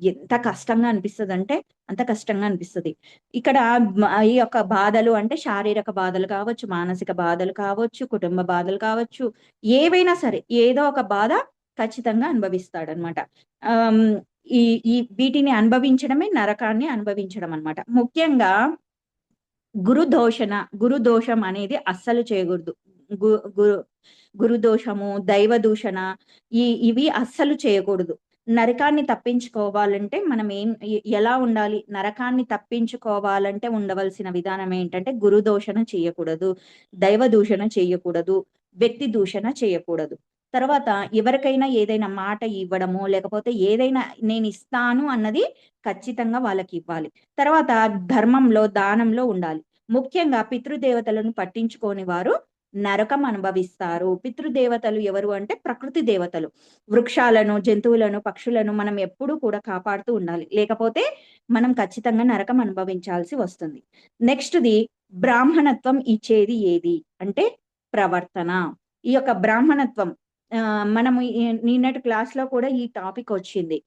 ఎంత కష్టంగా అనిపిస్తదంటే అంత కష్టంగా అనిపిస్తది. ఇక్కడ ఈ యొక్క బాధలు అంటే శారీరక బాధలు కావచ్చు, మానసిక బాధలు కావచ్చు, కుటుంబ బాధలు కావచ్చు, ఏవైనా సరే ఏదో ఒక బాధ ఖచ్చితంగా అనుభవిస్తాడనమాట. ఆహ్, ఈ ఈ వీటిని అనుభవించడమే నరకాన్ని అనుభవించడం అన్నమాట. ముఖ్యంగా గురు దోషం అనేది అస్సలు చేయకూడదు. గు గురు గురు దోషము, దైవ దూషణ ఇవి అస్సలు చేయకూడదు. నరకాన్ని తప్పించుకోవాలంటే మనం ఎలా ఉండాలి? నరకాన్ని తప్పించుకోవాలంటే ఉండవలసిన విధానం ఏంటంటే గురు దూషణ చేయకూడదు, దైవ దూషణ చేయకూడదు, వ్యక్తి దూషణ చేయకూడదు. తర్వాత ఎవరికైనా ఏదైనా మాట ఇవ్వడమో, లేకపోతే ఏదైనా నేనిస్తాను అన్నది ఖచ్చితంగా వాళ్ళకివ్వాలి. తర్వాత ధర్మంలో, దానంలో ఉండాలి. ముఖ్యంగా పితృదేవతలను పట్టించుకోని వారు నరకం అనుభవిస్తారు. పితృదేవతలు ఎవరు అంటే ప్రకృతి దేవతలు. వృక్షాలను, జంతువులను, పక్షులను మనం ఎప్పుడూ కూడా కాపాడుతూ ఉండాలి. లేకపోతే మనం ఖచ్చితంగా నరకం అనుభవించాల్సి వస్తుంది. నెక్స్ట్‌ది బ్రాహ్మణత్వం ఇచ్చేది ఏది? అంటే ప్రవర్తన. ఈ యొక్క బ్రాహ్మణత్వం మనము నిన్నటి క్లాస్‌లో కూడా ఈ టాపిక్ వచ్చింది.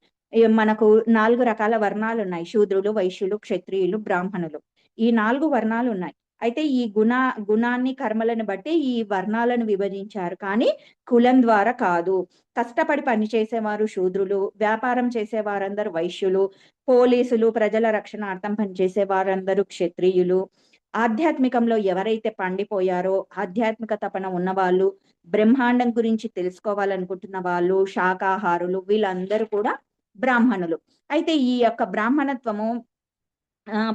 మనకు 4 రకాల వర్ణాలున్నాయి. శూద్రులు, వైశ్యులు, క్షత్రియులు, బ్రాహ్మణులు. ఈ 4 వర్ణాలున్నాయి. అయితే ఈ గుణాన్ని, కర్మలను బట్టి ఈ వర్ణాలను విభజించారు. కానీ కులం ద్వారా కాదు. కష్టపడి పనిచేసేవారు శూద్రులు, వ్యాపారం చేసేవారందరూ వైశ్యులు, పోలీసులు, ప్రజల రక్షణార్థం పనిచేసే వారందరూ క్షత్రియులు, ఆధ్యాత్మికంలో ఎవరైతే పండిపోయారో, ఆధ్యాత్మిక తపన ఉన్నవాళ్ళు, బ్రహ్మాండం గురించి తెలుసుకోవాలనుకుంటున్న వాళ్ళు, శాకాహారులు వీళ్ళందరూ కూడా బ్రాహ్మణులు. అయితే ఈ యొక్క బ్రాహ్మణత్వము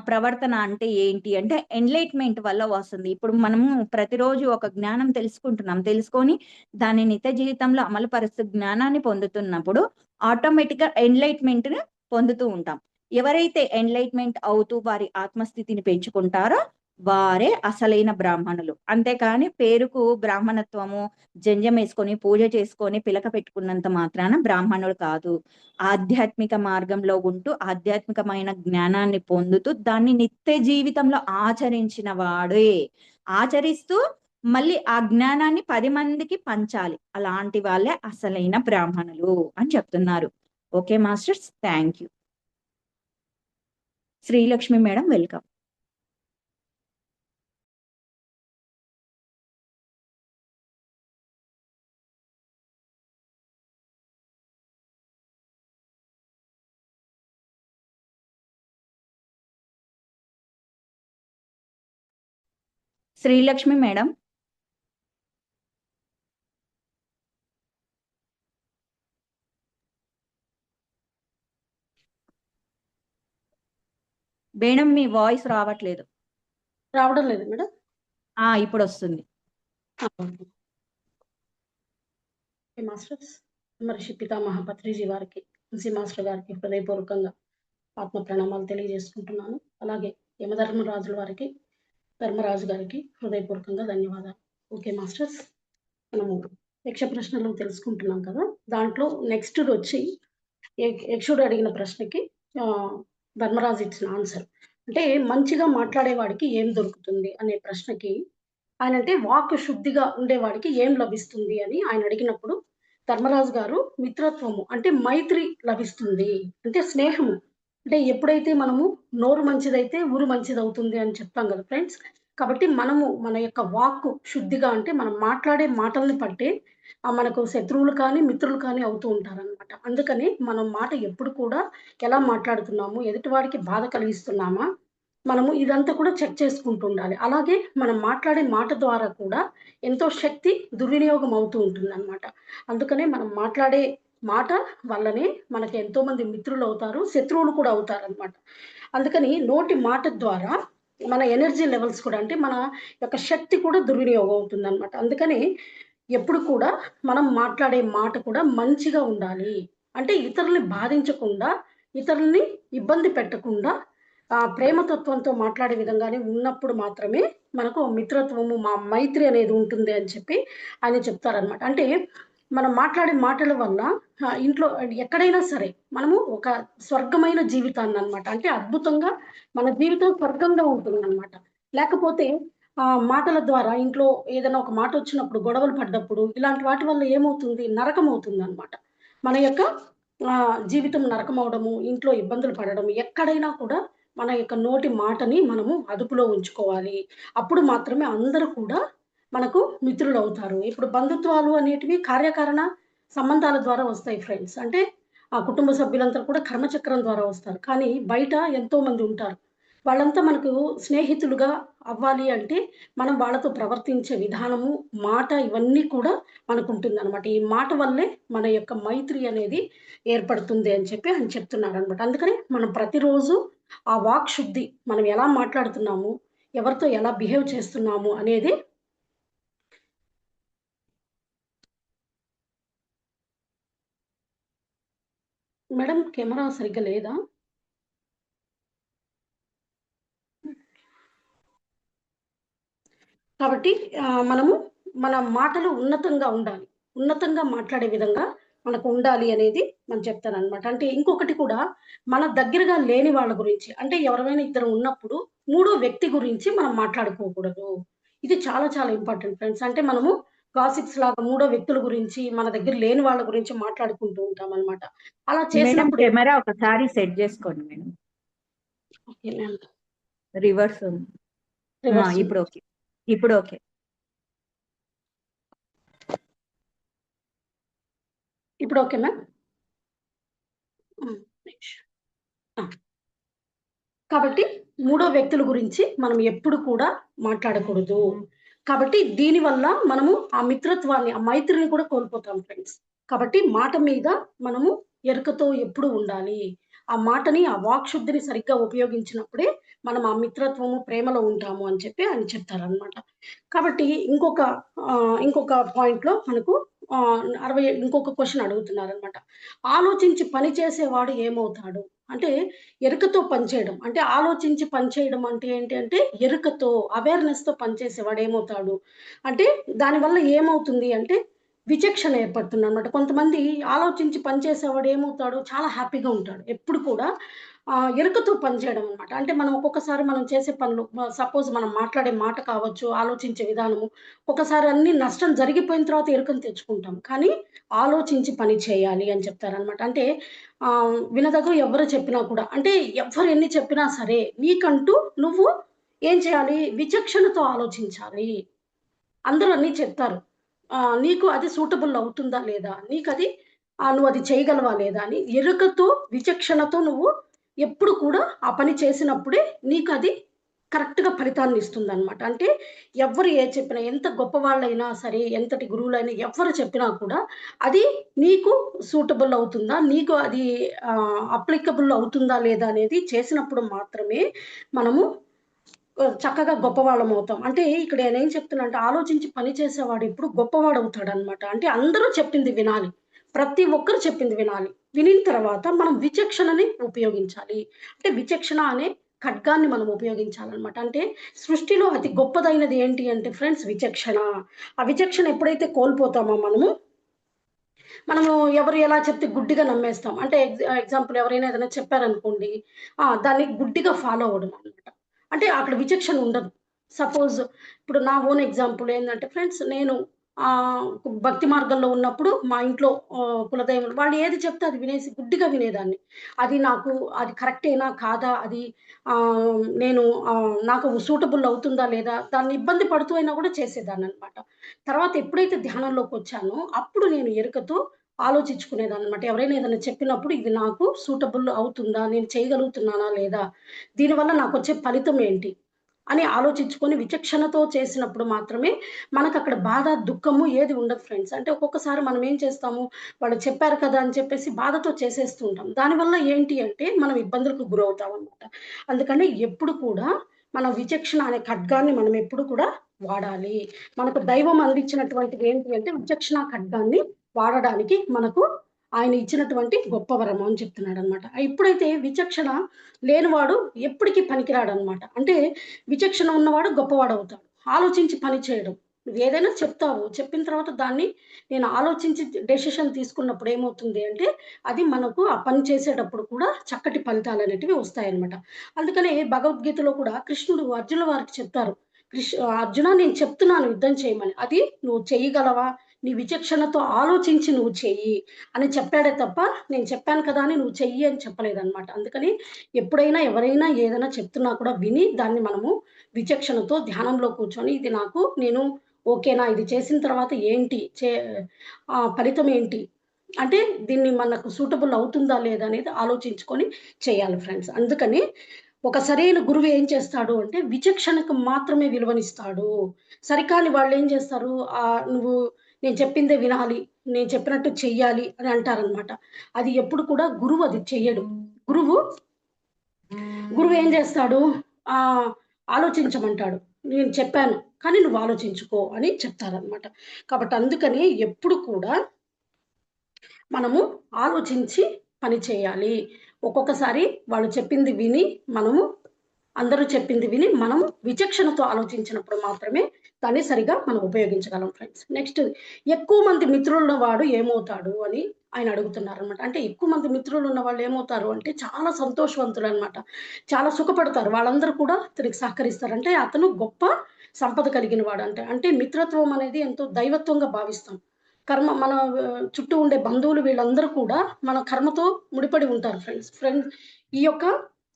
ప్రవర్తన అంటే ఏంటి అంటే ఎన్‌లైట్‌మెంట్ వల్ల వస్తుంది. ఇప్పుడు మనము ప్రతిరోజు ఒక జ్ఞానం తెలుసుకుంటున్నాం. తెలుసుకొని దాన్ని నిత్య జీవితంలో అమలు పరుస్తూ జ్ఞానాన్ని పొందుతున్నప్పుడు ఆటోమేటిక్‌గా ఎన్‌లైట్‌మెంట్‌ని పొందుతూ ఉంటాం. ఎవరైతే ఎన్‌లైట్‌మెంట్ అవుతూ వారి ఆత్మస్థితిని పెంచుకుంటారో వారే అసలైన బ్రాహ్మణులు. అంతేకాని పేరుకు బ్రాహ్మణత్వము జంధ్యమేసుకొని, పూజ చేసుకొని, పిలక పెట్టుకున్నంత మాత్రాన బ్రాహ్మణుడు కాదు. ఆధ్యాత్మిక మార్గంలో ఉంటూ, ఆధ్యాత్మికమైన జ్ఞానాన్ని పొందుతూ, దాన్ని నిత్య జీవితంలో ఆచరించిన వాడే. ఆచరిస్తూ మళ్ళీ ఆ జ్ఞానాన్ని 10 మందికి పంచాలి. అలాంటి వాళ్ళే అసలైన బ్రాహ్మణులు అని చెప్తున్నారు. Okay masters. Thank you. Srilakshmi madam welcome. Srilakshmi madam. Madam me voice రావట్లేదు. రావడం లేదు మేడం. ఇప్పుడు వస్తుంది. మాస్టర్స్ మహర్షి పితామహ పత్రిజీ వారికి, తులసి మాస్టర్ గారికి హృదయపూర్వకంగా ఆత్మ ప్రణామాలు తెలియజేసుకుంటున్నాను. అలాగే యమధర్మరాజుల వారికి, ధర్మరాజు గారికి హృదయపూర్వకంగా ధన్యవాదాలు. ఓకే మాస్టర్స్, మనము యక్ష ప్రశ్నలు తెలుసుకుంటున్నాం కదా. దాంట్లో నెక్స్ట్ వచ్చి యక్షుడు అడిగిన ప్రశ్నకి ధర్మరాజు ఇచ్చిన ఆన్సర్ అంటే మంచిగా మాట్లాడేవాడికి ఏం దొరుకుతుంది అనే ప్రశ్నకి ఆయన అంటే వాక్ శుద్ధిగా ఉండేవాడికి ఏం లభిస్తుంది అని ఆయన అడిగినప్పుడు ధర్మరాజు గారు మిత్రత్వము అంటే మైత్రి లభిస్తుంది, అంటే స్నేహము. అంటే ఎప్పుడైతే మనము నోరు మంచిదైతే ఊరు మంచిదవుతుంది అని చెప్తాం కదా ఫ్రెండ్స్. కాబట్టి మనము మన యొక్క వాక్కు శుద్ధిగా అంటే మనం మాట్లాడే మాటల్ని పట్టే మనకు శత్రువులు కానీ, మిత్రులు కానీ అవుతూ ఉంటారనమాట. అందుకని మనం మాట ఎప్పుడు కూడా ఎలా మాట్లాడుతున్నాము, ఎదుటివాడికి బాధ కలిగిస్తున్నామా, మనము ఇదంతా కూడా చెక్ చేసుకుంటూ ఉండాలి. అలాగే మనం మాట్లాడే మాట ద్వారా కూడా ఎంతో శక్తి దుర్వినియోగం అవుతూ ఉంటుందనమాట. అందుకనే మనం మాట్లాడే మాట వల్లనే మనకు ఎంతోమంది మిత్రులవుతారు, శత్రువులు కూడా అవుతారనమాట. అందుకని నోటి మాట ద్వారా మన ఎనర్జీ లెవెల్స్ కూడా అంటే మన యొక్క శక్తి కూడా దుర్వినియోగం అవుతుందనమాట. అందుకని ఎప్పుడు కూడా మనం మాట్లాడే మాట కూడా మంచిగా ఉండాలి. అంటే ఇతరుల్ని బాధించకుండా, ఇతరుల్ని ఇబ్బంది పెట్టకుండా ప్రేమతత్వంతో మాట్లాడే విధంగానే ఉన్నప్పుడు మాత్రమే మనకు మిత్రత్వము, మైత్రి అనేది ఉంటుంది అని చెప్పి ఆయన చెప్తారనమాట. అంటే మనం మాట్లాడే మాటల వల్ల ఇంట్లో ఎక్కడైనా సరే మనము ఒక స్వర్గమైన జీవితాన్ననమాట. అంటే అద్భుతంగా మన జీవితం స్వర్గంగా ఉంటుందనమాట. లేకపోతే మాటల ద్వారా ఇంట్లో ఏదైనా ఒక మాటొచ్చినప్పుడు, గొడవలు పడ్డప్పుడు ఇలాంటి వాటి వల్ల ఏమవుతుంది? నరకమవుతుందనమాట. మన యొక్క జీవితం నరకమవ్వడము, ఇంట్లో ఇబ్బందులు పడడం, ఎక్కడైనా కూడా మన యొక్క నోటి మాటని మనము అదుపులో ఉంచుకోవాలి. అప్పుడు మాత్రమే అందరూ కూడా మనకు మిత్రులవుతారు. ఇప్పుడు బంధుత్వాలు అనేటివి కార్యకారణ సంబంధాల ద్వారా వస్తాయి ఫ్రెండ్స్. అంటే ఆ కుటుంబ సభ్యులంతా కూడా కర్మచక్రం ద్వారా వస్తారు. కానీ బయట ఎంతోమంది ఉంటారు. వాళ్ళంతా మనకు స్నేహితులుగా అవ్వాలి అంటే, మనం వాళ్ళతో ప్రవర్తించే విధానము, మాట ఇవన్నీ కూడా మనకుంటుందనమాట. ఈ మాట వల్లే మన యొక్క మైత్రి అనేది ఏర్పడుతుంది అని చెప్పి ఆయన చెప్తున్నారనమాట. అందుకని మనం ప్రతిరోజు ఆ వాక్ శుద్ధి మనం ఎలా మాట్లాడుతున్నాము, ఎవరితో ఎలా బిహేవ్ చేస్తున్నాము అనేది మేడం కెమెరా సరిగ్గా లేదా? కాబట్టి మనము మన మాటలు ఉన్నతంగా ఉండాలి. ఉన్నతంగా మాట్లాడే విధంగా మనకు ఉండాలి అనేది నేను చెప్తాననమాట. అంటే ఇంకొకటి కూడా మన దగ్గరగా లేని వాళ్ళ గురించి అంటే ఎవరైనా ఇద్దరు ఉన్నప్పుడు మూడో వ్యక్తి గురించి మనం మాట్లాడుకోకూడదు. ఇది చాలా చాలా ఇంపార్టెంట్ ఫ్రెండ్స్. అంటే మనము గాసిప్స్ లాగా మూడో వ్యక్తుల గురించి, మన దగ్గర లేని వాళ్ళ గురించి మాట్లాడుకుంటూ ఉంటామనమాట. అలా మేడం చేసినప్పుడు కెమెరా ఒకసారి సెట్ చేసుకోండి మేడం. Okay ma'am. రివర్స్ ఉంది. రివర్స్ ఉంది. ఇప్పుడు ఓకే. ఇప్పుడు ఓకే. ఇప్పుడు ఓకే మ్యామ్. ఆ! కాబట్టి మూడో వ్యక్తుల గురించి మనం ఎప్పుడు కూడా మాట్లాడకూడదు. కాబట్టి దీనివల్ల మనము ఆ మిత్రత్వాన్ని, ఆ మైత్రిని కూడా కోల్పోతాం ఫ్రెండ్స్. కాబట్టి మాట మీద మనము ఎరుకతో ఎప్పుడు ఉండాలి. ఆ మాటని, ఆ వాక్‌శుద్ధిని సరిగ్గా ఉపయోగించినప్పుడే మనం ఆ మిత్రత్వము, ప్రేమలో ఉంటాము అని చెప్పి ఆయన చెప్తారనమాట. కాబట్టి ఇంకొక పాయింట్‌లో మనకు 60 ఇంకొక క్వెషన్ అడుగుతున్నారనమాట. ఆలోచించి పని చేసేవాడు ఏమవుతాడు? అంటే ఎరుకతో పనిచేయడం. అంటే ఆలోచించి పనిచేయడం అంటే ఏంటి అంటే, ఎరుకతో, అవేర్‌నెస్‌తో పనిచేసేవాడు ఏమవుతాడు? అంటే దానివల్ల ఏమవుతుంది అంటే, విచక్షణ ఏర్పడుతుందనమాట. కొంతమంది ఆలోచించి పనిచేసేవాడు ఏమవుతాడు? చాలా హ్యాపీగా ఉంటాడు. ఎప్పుడు కూడా ఎరుకతో పనిచేయడం అనమాట. అంటే మనం ఒక్కొక్కసారి మనం చేసే పనులు సపోజ్ మనం మాట్లాడే మాట కావచ్చు, ఆలోచించే విధానము, ఒకసారి అన్నీ నష్టం జరిగిపోయిన తర్వాత ఎరుకను తెచ్చుకుంటాం. కానీ ఆలోచించి పని చేయాలి అని చెప్తారనమాట. అంటే వినదగు ఎవ్వరు చెప్పినా కూడా. అంటే ఎవ్వరు ఎన్ని చెప్పినా సరే, నీకంటూ నువ్వు ఏం చేయాలి? విచక్షణతో ఆలోచించాలి. అందరూ అన్నీ చెప్తారు. నీకు అది సూటబుల్ అవుతుందా లేదా? నీకది నువ్వది చేయగలవా లేదా? అని ఎరుకతో, విచక్షణతో నువ్వు ఎప్పుడు కూడా ఆ పని చేసినప్పుడే నీకది కరెక్ట్‌గా ఫలితాన్నిస్తుందనమాట. అంటే ఎవ్వరు ఏది చెప్పినా, ఎంత గొప్పవాళ్ళైనా సరే, ఎంతటి గురువులైనా ఎవ్వరు చెప్పినా కూడా అది నీకు సూటబుల్ అవుతుందా? నీకు అది అప్లికబుల్ అవుతుందా లేదా? అనేది చేసినప్పుడు మాత్రమే మనము చక్కగా గొప్పవాళ్ళమవుతాం. అంటే ఇక్కడ నేనేం చెప్తున్నా అంటే ఆలోచించి పని చేసేవాడు ఎప్పుడు గొప్పవాడవుతాడనమాట. అంటే అందరూ చెప్పింది వినాలి. ప్రతి ఒక్కరు చెప్పింది వినాలి. వినిన తర్వాత మనం విచక్షణని ఉపయోగించాలి. అంటే విచక్షణ అనే ఖడ్గాన్ని మనం ఉపయోగించాలనమాట. అంటే సృష్టిలో అతి గొప్పదైనది ఏంటి అంటే ఫ్రెండ్స్ విచక్షణ. ఆ విచక్షణ ఎప్పుడైతే కోల్పోతామో మనము ఎవరు ఎలా చెప్తే గుడ్డిగా నమ్మేస్తాం. అంటే ఎగ్జాంపుల్ ఎవరైనా ఏదైనా చెప్పారనుకోండి. దాన్ని గుడ్డిగా ఫాలో అవ్వడం అన్నమాట. అంటే అక్కడ విచక్షణ ఉండదు. సపోజ్ ఇప్పుడు నా ఓన్ ఎగ్జాంపుల్ ఏందంటే ఫ్రెండ్స్ నేను ఆహ్, భక్తి మార్గంలో ఉన్నప్పుడు మా ఇంట్లో కులదైవం వాళ్ళు ఏది చెప్తే అది వినేసి గుడ్డిగా వినేదాన్ని. అది నాకు అది కరెక్టేనా? కాదా? అది నేను నాకు సూటబుల్ అవుతుందా? లేదా? దాన్ని ఇబ్బంది పడుతూ అయినా కూడా చేసేదాన్ననమాట. తర్వాత ఎప్పుడైతే ధ్యానంలోకొచ్చానో అప్పుడు నేను ఎరుకతో ఆలోచించుకునేదాన్ననమాట. ఎవరైనా ఏదైనా చెప్పినప్పుడు ఇది నాకు సూటబుల్ అవుతుందా? నేను చేయగలుగుతున్నానా లేదా? దీనివల్ల నాకొచ్చే ఫలితం ఏంటి? అని ఆలోచించుకొని విచక్షణతో చేసినప్పుడు మాత్రమే మనకక్కడ బాధ, దుఃఖము ఏది ఉండదు ఫ్రెండ్స్. అంటే ఒక్కొక్కసారి మనం ఏం చేస్తాము, వాళ్ళు చెప్పారు కదా! అని చెప్పేసి బాధతో చేసేస్తూ ఉంటాం. దానివల్ల ఏంటి అంటే మనం ఇబ్బందులకు గురవుతామనమాట. అందుకని ఎప్పుడు కూడా మన విచక్షణ అనే ఖడ్గాన్ని మనం ఎప్పుడు కూడా వాడాలి. మనకు దైవం అందించినటువంటిది ఏంటి అంటే విచక్షణ ఖడ్గాన్ని వాడడానికి మనకు ఆయన ఇచ్చినటువంటి గొప్ప వరము అని చెప్తున్నాడనమాట. ఎప్పుడైతే విచక్షణ లేనివాడు ఎప్పటికి పనికిరాడనమాట. అంటే విచక్షణ ఉన్నవాడు గొప్పవాడవుతాడు. ఆలోచించి పని చేయడం. నువ్వేదైనా చెప్తావు. చెప్పిన తర్వాత దాన్ని నేను ఆలోచించి డెసిషన్ తీసుకున్నప్పుడు ఏమవుతుంది అంటే, అది మనకు ఆ పని చేసేటప్పుడు కూడా చక్కటి ఫలితాలనేటివి వస్తాయన్నమాట. అందుకనే భగవద్గీతలో కూడా కృష్ణుడు అర్జునుల వారికి చెప్తారు. అర్జున నేను చెప్తున్నాను యుద్ధం చేయమని. అది నువ్వు చెయ్యగలవా? నీ విచక్షణతో ఆలోచించి నువ్వు చెయ్యి అని చెప్పాడే తప్ప, నేను చెప్పాను కదా! అని నువ్వు చెయ్యి అని చెప్పలేదన్నమాట. అందుకని ఎప్పుడైనా ఎవరైనా ఏదైనా చెప్తున్నా కూడా విని దాన్ని మనము విచక్షణతో ధ్యానంలో కూర్చొని ఇది నేను ఓకేనా? ఇది చేసిన తర్వాత ఏంటి? ఫలితం ఏంటి? అంటే దీన్ని మనకు సూటబుల్ అవుతుందా? లేదా? అనేది ఆలోచించుకొని చేయాలి ఫ్రెండ్స్. అందుకని ఒక సరైన గురువు ఏం చేస్తాడు అంటే విచక్షణకు మాత్రమే విలువనిస్తాడు. సరికాని వాళ్ళేం చేస్తారు నేను చెప్పిందే వినాలి. నేను చెప్పినట్టు చెయ్యాలి అని అంటారనమాట. అది ఎప్పుడు కూడా గురువు అది చెయ్యడు. గురువు గురువేం జేస్తాడు? ఆహ్, ఆలోచించమంటాడు. నేను చెప్పాను, కానీ నువ్వు ఆలోచించుకో అని చెప్తారనమాట. కాబట్టి అందుకని ఎప్పుడు కూడా మనము ఆలోచించి పని చేయాలి. ఒక్కొక్కసారి వాళ్ళు చెప్పింది విని మనము అందరూ చెప్పింది విని మనం విచక్షణతో ఆలోచించినప్పుడు మాత్రమే దాన్ని సరిగ్గా మనం ఉపయోగించగలం ఫ్రెండ్స్. నెక్స్ట్ ఎక్కువ మంది మిత్రులున్నవాడు ఏమవుతాడు అని ఆయన అడుగుతున్నారనమాట. అంటే ఎక్కువ మంది మిత్రులున్న వాళ్ళు ఏమవుతారు అంటే చాలా సంతోషవంతులనమాట. చాలా సుఖపడతారు. వాళ్ళందరూ కూడా అతనికి సహకరిస్తారు. అంటే అతను గొప్ప సంపద కలిగిన వాడు అంటే మిత్రత్వం అనేది ఎంతో దైవత్వంగా భావిస్తాం. మన చుట్టూ ఉండే బంధువులు వీళ్ళందరూ కూడా మన కర్మతో ముడిపడి ఉంటారు ఫ్రెండ్స్. ఈ యొక్క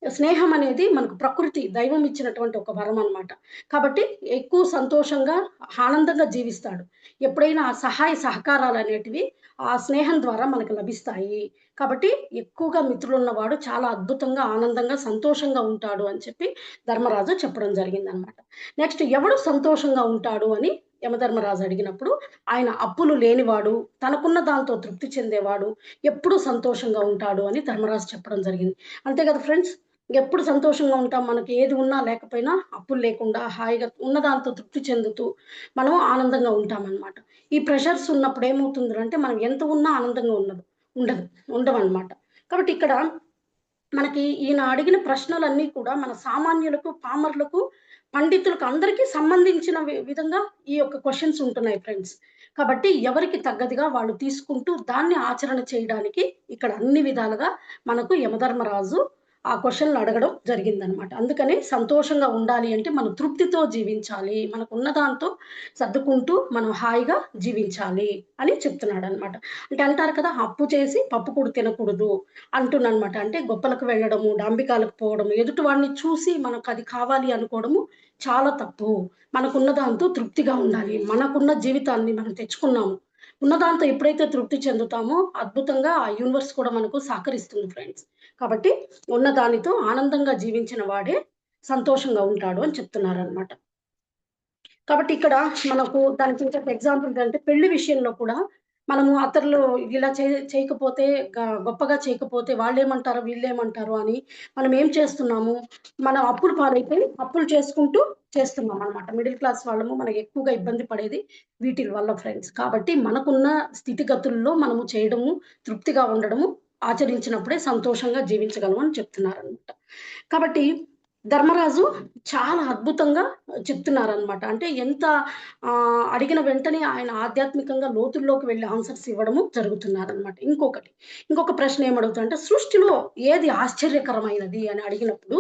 స్నేహం అనేది మనకు ప్రకృతి దైవం ఇచ్చినటువంటి ఒక వరం అన్నమాట. కాబట్టి ఎక్కువ సంతోషంగా, ఆనందంగా జీవిస్తాడు. ఎప్పుడైనా ఆ సహాయ సహకారాలనేటివి ఆ స్నేహం ద్వారా మనకు లభిస్తాయి. కాబట్టి ఎక్కువగా మిత్రులున్నవాడు చాలా అద్భుతంగా, ఆనందంగా, సంతోషంగా ఉంటాడు అని చెప్పి ధర్మరాజు చెప్పడం జరిగిందనమాట. నెక్స్ట్ ఎవడు సంతోషంగా ఉంటాడు అని యమధర్మరాజు అడిగినప్పుడు, ఆయన అప్పులు లేనివాడు, తనకున్న దాంతో తృప్తి చెందేవాడు, ఎప్పుడూ సంతోషంగా ఉంటాడు అని ధర్మరాజు చెప్పడం జరిగింది. అంతే కదా ఫ్రెండ్స్! ఎప్పుడు సంతోషంగా ఉంటాం. మనకి ఏది ఉన్నా లేకపోయినా అప్పులు లేకుండా హాయిగా ఉన్న దాంతో తృప్తి చెందుతూ మనం ఆనందంగా ఉంటామనమాట. ఈ ప్రెషర్స్ ఉన్నప్పుడు ఏమవుతుందంటే మనం ఎంత ఉన్నా ఆనందంగా ఉండదు. ఉండవనమాట. కాబట్టి ఇక్కడ మనకి ఈయన అడిగిన ప్రశ్నలన్నీ కూడా మన సామాన్యులకు, పామరులకు, పండితులకు అందరికీ సంబంధించిన విధంగా ఈ యొక్క క్వెషన్స్ ఉంటున్నాయి ఫ్రెండ్స్. కాబట్టి ఎవరికి తగ్గదిగా వాళ్ళు తీసుకుంటూ దాన్ని ఆచరణ చేయడానికి ఇక్కడ అన్ని విధాలుగా మనకు యమధర్మరాజు ఆ క్వెషన్‌లు అడగడం జరిగిందనమాట. అందుకని సంతోషంగా ఉండాలి అంటే మనం తృప్తితో జీవించాలి. మనకున్న దాంతో సర్దుకుంటూ మనం హాయిగా జీవించాలి అని చెప్తున్నాడనమాట. అంటే అంటారు కదా! అప్పు చేసి పప్పు కూడు తినకూడదు అంటున్నానమాట. అంటే గొప్పలకు వెళ్ళడము, డాంబికాలకు పోవడము, ఎదుటి వాడిని చూసి మనకది కావాలి అనుకోవడము చాలా తప్పు. మనకున్న దాంతో తృప్తిగా ఉండాలి. మనకున్న జీవితాన్ని మనం తెచ్చుకున్నాము. ఉన్న దాంతో ఎప్పుడైతే తృప్తి చెందుతామో అద్భుతంగా ఆ యూనివర్స్ కూడా మనకు సహకరిస్తుంది ఫ్రెండ్స్. కాబట్టి ఉన్న దానితో ఆనందంగా జీవించిన వాడే సంతోషంగా ఉంటాడు అని చెప్తున్నారనమాట. కాబట్టి ఇక్కడ మనకు దానికి ఇంకొక ఎగ్జాంపుల్ ఏంటంటే పెళ్లి విషయంలో కూడా మనము అతరులు ఇలా చేయకపోతే గొప్పగా చేయకపోతే వాళ్ళేమంటారో, వీళ్ళేమంటారో అని మనం ఏం చేస్తున్నాము, మనం అప్పుల పాలైపోయి అప్పులు చేసుకుంటూ చేస్తున్నామనమాట. మిడిల్ క్లాస్ వాళ్ళము మనకు ఎక్కువగా ఇబ్బంది పడేది వీటిల వల్ల ఫ్రెండ్స్. కాబట్టి మనకున్న స్థితిగతుల్లో మనము చేయడము, తృప్తిగా ఉండడము, ఆచరించినప్పుడే సంతోషంగా జీవించగలం అని చెప్తున్నారనమాట. కాబట్టి ధర్మరాజు చాలా అద్భుతంగా చెప్తున్నారనమాట. అంటే ఎంత అడిగిన వెంటనే ఆయన ఆధ్యాత్మికంగా లోతుల్లోకి వెళ్లి ఆన్సర్స్ ఇవ్వడము జరుగుతున్నారనమాట. ఇంకొక ప్రశ్న ఏమడుగుతాడంటే, సృష్టిలో ఏది ఆశ్చర్యకరమైనది అని అడిగినప్పుడు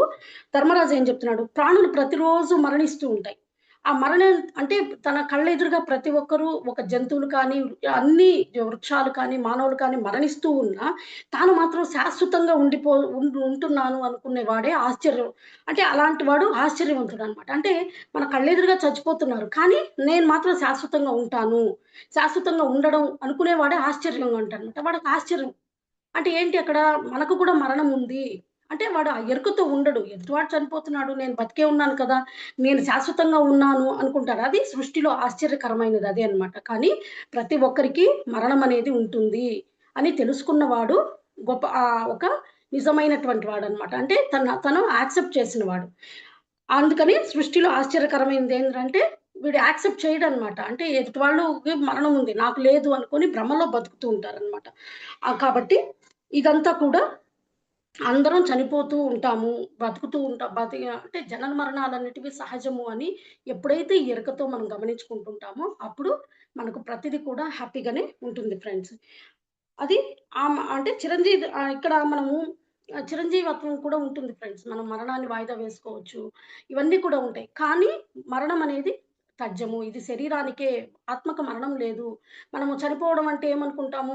ధర్మరాజు ఏం చెప్తున్నాడు? ప్రాణులు ప్రతిరోజు మరణిస్తూ ఉంటాయి. ఆ మరణం అంటే తన కళ్ళెదురుగా ప్రతి ఒక్కరు ఒక జంతువులు కానీ, అన్ని వృక్షాలు కానీ, మానవులు కానీ మరణిస్తూ ఉన్నా, తాను మాత్రం శాశ్వతంగా ఉంటున్నాను అనుకునేవాడే ఆశ్చర్యం. అంటే అలాంటి వాడు ఆశ్చర్యవంతుడనమాట. అంటే మన కళ్ళెదురుగా చచ్చిపోతున్నారు. కానీ నేను మాత్రం శాశ్వతంగా ఉంటాను. శాశ్వతంగా ఉండడం అనుకునేవాడే ఆశ్చర్యంగా ఉంటాడనమాట. వాడికి ఆశ్చర్యం. అంటే ఏంటి అక్కడ మనకు కూడా మరణం ఉంది. అంటే వాడు ఆ ఎరుకతో ఉండడు. ఎదుటివాడు చనిపోతున్నాడు. నేను బతికే ఉన్నాను కదా! నేను శాశ్వతంగా ఉన్నాను అనుకుంటాడు. అది సృష్టిలో ఆశ్చర్యకరమైనది అదే అన్నమాట. కానీ ప్రతి ఒక్కరికి మరణం అనేది ఉంటుంది అని తెలుసుకున్నవాడు ఒక నిజమైనటువంటి వాడన్నమాట. అంటే తను యాక్సెప్ట్ చేసినవాడు. అందుకని సృష్టిలో ఆశ్చర్యకరమైనది ఏంటంటే వీడు యాక్సెప్ట్ చేయడనమాట. అంటే ఎదుటి వాళ్ళకి మరణం ఉంది. నాకు లేదు అనుకోని భ్రమలో బతుకుతూ ఉంటారనమాట. కాబట్టి ఇదంతా కూడా అందరం చనిపోతూ ఉంటాము. బ్రతుకుతూ ఉంటాం. అంటే జనన మరణాలనేటివి సహజము అని ఎప్పుడైతే ఈ ఎరుకతో మనం గమనించుకుంటుంటామో, అప్పుడు మనకు ప్రతిది కూడా హ్యాపీగానే ఉంటుంది ఫ్రెండ్స్. అది అంటే ఇక్కడ మనము చిరంజీవత్వం కూడా ఉంటుంది ఫ్రెండ్స్. మనం మరణాన్ని వాయిదా వేసుకోవచ్చు. ఇవన్నీ కూడా ఉంటాయి. కానీ మరణం అనేది తథ్యము. ఇది శరీరానికే ఆత్మకు మరణం లేదు. మనము చనిపోవడం అంటే ఏమనుకుంటాము,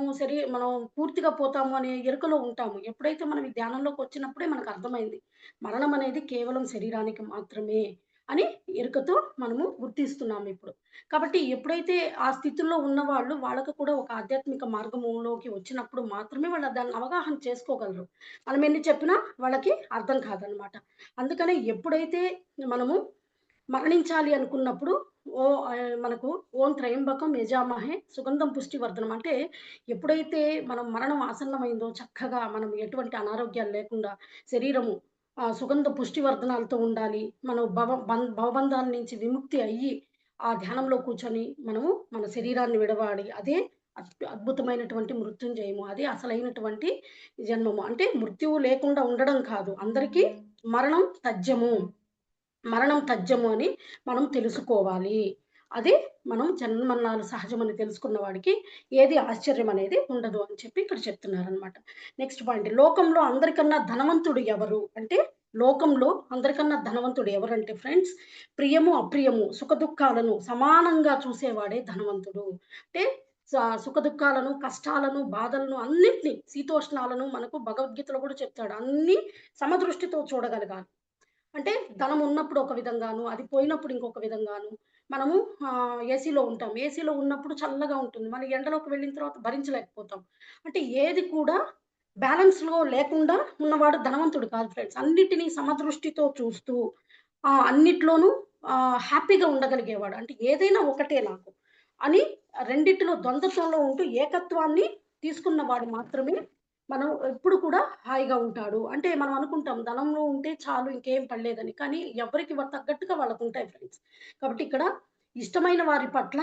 మనం పూర్తిగా పోతాము అనే ఎరుకలో ఉంటాము. ఎప్పుడైతే మనం ఈ ధ్యానంలోకొచ్చినప్పుడే మనకర్థమైంది. మరణం అనేది కేవలం శరీరానికి మాత్రమే అని ఎరుకతో మనము గుర్తిస్తున్నామిప్పుడు. కాబట్టి ఎప్పుడైతే ఆ స్థితుల్లో ఉన్నవాళ్ళు వాళ్ళకి కూడా ఒక ఆధ్యాత్మిక మార్గంలోకి వచ్చినప్పుడు మాత్రమే వాళ్ళు దాన్ని అవగాహన చేసుకోగలరు. మనం ఎన్ని చెప్పినా వాళ్ళకి అర్థం కాదనమాట. అందుకనే ఎప్పుడైతే మనము మరణించాలి అనుకున్నప్పుడు మనకు ఓం త్రయంబకం యజామహే సుగంధం పుష్టివర్ధనం. అంటే ఎప్పుడైతే మనం మరణం ఆసన్నమైందో చక్కగా మనం ఎటువంటి అనారోగ్యాలు లేకుండా శరీరము సుగంధ పుష్టివర్ధనాలతో ఉండాలి. మనం భవబంధాల నుంచి విముక్తి అయ్యి ఆ ధ్యానంలో కూర్చొని మనము మన శరీరాన్ని విడవాలి. అదే అద్భుతమైనటువంటి మృత్యుంజయము. అదే అసలైనటువంటి జన్మము. అంటే మృత్యువు లేకుండా ఉండడం కాదు. అందరికీ మరణం తథ్యము. మరణం తథ్యము అని మనం తెలుసుకోవాలి. అది మనం జన్మమరణాలు సహజమని తెలుసుకున్న వాడికి ఏది ఆశ్చర్యం అనేది ఉండదు అని చెప్పి ఇక్కడ చెప్తున్నారనమాట. నెక్స్ట్ పాయింట్ లోకంలో అందరికన్నా ధనవంతుడు ఎవరు? అంటే లోకంలో అందరికన్నా ధనవంతుడు ఎవరంటే ఫ్రెండ్స్, ప్రియము, అప్రియము, సుఖదుఖాలను సమానంగా చూసేవాడే ధనవంతుడు. అంటే సుఖదుఖాలను, కష్టాలను, బాధలను అన్నిటిని, శీతోష్ణాలను మనకు భగవద్గీతలో కూడా చెప్తాడు. అన్నీ సమదృష్టితో చూడగలగాలి. అంటే ధనం ఉన్నప్పుడు ఒక విధంగాను, అది పోయినప్పుడు ఇంకొక విధంగాను. మనము ఏసీలో ఉంటాం. ఏసీలో ఉన్నప్పుడు చల్లగా ఉంటుంది. మనం ఎండలోకి వెళ్ళిన తర్వాత భరించలేకపోతాం. అంటే ఏది కూడా బ్యాలెన్స్‌లో లేకుండా ఉన్నవాడు ధనవంతుడు కాదు ఫ్రెండ్స్. అన్నిటిని సమదృష్టితో చూస్తూ అన్నిట్లోనూ హ్యాపీగా ఉండగలిగేవాడు. అంటే ఏదైనా ఒకటే నాకు అని రెండిటిలో ద్వంద్వత్వంలో ఉంటూ ఏకత్వాన్ని తీసుకున్నవాడు మాత్రమే మనం ఎప్పుడు కూడా హాయిగా ఉంటాడు. అంటే మనం అనుకుంటాం ధనంలో ఉంటే చాలు ఇంకేం పడలేదని. కానీ ఎవరికి తగ్గట్టుగా వాళ్ళకుంటాయి ఫ్రెండ్స్. కాబట్టి ఇక్కడ ఇష్టమైన వారి పట్ల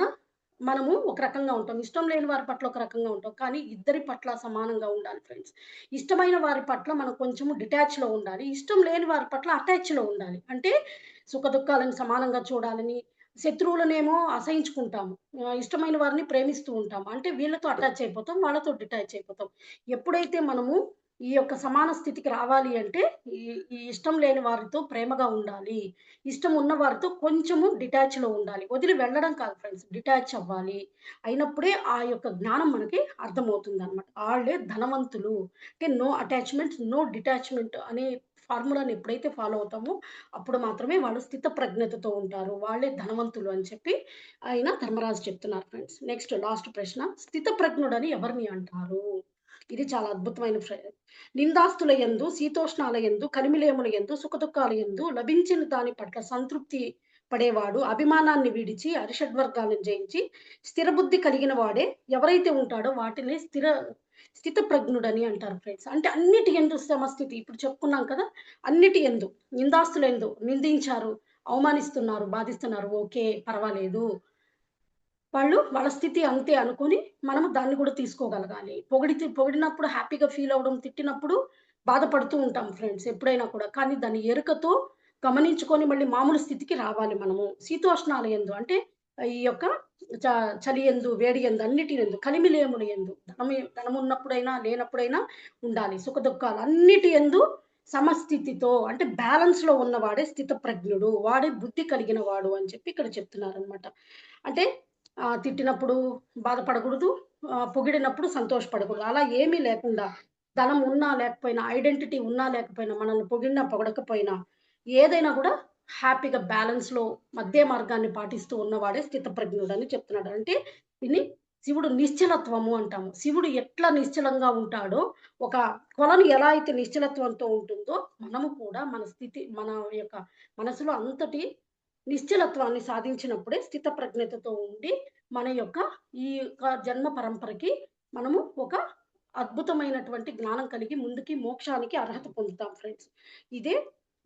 మనము ఒక రకంగా ఉంటాం. ఇష్టం లేని వారి పట్ల ఒక రకంగా ఉంటాం. కానీ ఇద్దరి పట్ల సమానంగా ఉండాలి ఫ్రెండ్స్. ఇష్టమైన వారి పట్ల మనం కొంచెము డిటాచ్‌లో ఉండాలి. ఇష్టం లేని వారి పట్ల అటాచ్‌లో ఉండాలి. అంటే సుఖదుఖాలను సమానంగా చూడాలని, శత్రువులనేమో అసహించుకుంటాము. ఇష్టమైన వారిని ప్రేమిస్తూ ఉంటాం. అంటే వీళ్ళతో అటాచ్ అయిపోతాం. వాళ్ళతో డిటాచ్ అయిపోతాం. ఎప్పుడైతే మనము ఈ యొక్క సమాన స్థితికి రావాలి అంటే, ఈ ఈ ఇష్టం లేని వారితో ప్రేమగా ఉండాలి. ఇష్టం ఉన్న వారితో కొంచెము డిటాచ్‌లో ఉండాలి. వదిలి వెళ్ళడం కాదు ఫ్రెండ్స్. డిటాచ్ అవ్వాలి. అయినప్పుడే ఆ యొక్క జ్ఞానం మనకి అర్థమవుతుందనమాట. ఆళ్ళే ధనవంతులు. అంటే నో అటాచ్‌మెంట్, నో డిటాచ్‌మెంట్ అనే ఫార్ములాని ఎప్పుడైతే ఫాలో అవుతామో, అప్పుడు మాత్రమే వాళ్ళు స్థిత ప్రజ్ఞతతో ఉంటారు. వాళ్ళే ధనవంతులు అని చెప్పి ఆయన ధర్మరాజు చెప్తున్నారు ఫ్రెండ్స్. నెక్స్ట్ లాస్ట్ ప్రశ్న. స్థిత ప్రజ్ఞుడని ఎవరిని అంటారు? ఇది చాలా అద్భుతమైన నిందాస్తుల యందు, శీతోష్ణాల యందు, కలిమిలేముల యందు, సుఖదుఖాల యందు లభించిన దాని పట్ల సంతృప్తి పడేవాడు, అభిమానాన్ని విడిచి, అరిషడ్వర్గాలను జయించి, స్థిరబుద్ధి కలిగిన వాడే ఎవరైతే ఉంటాడో వాటిని స్థితప్రజ్ఞుడని అంటారు ఫ్రెండ్స్. అంటే అన్నిటి యందు సమస్థితి. ఇప్పుడు చెప్పుకున్నాం కదా! అన్నిటి యందు, నిందాస్తులయందు నిందించారు, అవమానిస్తున్నారు, బాధిస్తున్నారు. ఓకే. పర్వాలేదు. వాళ్ళ స్థితి అంతే అనుకోని, మనము దాన్ని గూడా తీసుకోగలగాలి. పొగిడినప్పుడు హ్యాపీగా ఫీల్ అవ్వడం, తిట్టినప్పుడు బాధపడుతూ ఉంటాం ఫ్రెండ్స్ ఎప్పుడైనా కూడా. కానీ దాన్ని ఎరుకతో గమనించుకొని మళ్ళీ మామూలు స్థితికి రావాలి మనము. శీతోష్ణాల యందు అంటే ఈ యొక్క చ చలి యందు, వేడి యందు, అన్నిటి యందు, కలిమిలేముల యందు ధనమున్నప్పుడైనా, లేనప్పుడైనా ఉండాలి. సుఖదుఖాలు అన్నిటి యందు సమస్థితితో అంటే బ్యాలెన్స్‌లో ఉన్నవాడే స్థితప్రజ్ఞుడు. వాడే బుద్ధి కలిగిన వాడు అని చెప్పి ఇక్కడ చెప్తున్నారనమాట. అంటే తిట్టినప్పుడు బాధపడకూడదు. పొగిడినప్పుడు సంతోషపడకూడదు. అలా ఏమీ లేకుండా ధనం ఉన్నా లేకపోయినా, ఐడెంటిటీ ఉన్నా లేకపోయినా, మనల్ని పొగిడినా పొగడకపోయినా ఏదైనా గూడా హ్యాపీగా బ్యాలెన్స్‌లో మధ్య మార్గాన్ని పాటిస్తూ ఉన్నవాడే స్థితప్రజ్ఞుడని చెప్తున్నాడు. అంటే దీన్ని శివుడు నిశ్చలత్వము అంటాము. శివుడు ఎట్లా నిశ్చలంగా ఉంటాడో, ఒక కొలను ఎలా అయితే నిశ్చలత్వంతో ఉంటుందో, మనము కూడా మన యొక్క మనసులో అంతటి నిశ్చలత్వాన్ని సాధించినప్పుడే స్థిత ప్రజ్ఞతతో ఉండి, మన యొక్క ఈ యొక్క జన్మ పరంపరకి మనము ఒక అద్భుతమైనటువంటి జ్ఞానం కలిగి ముందుకి మోక్షానికి అర్హత పొందుతాం ఫ్రెండ్స్. ఇదే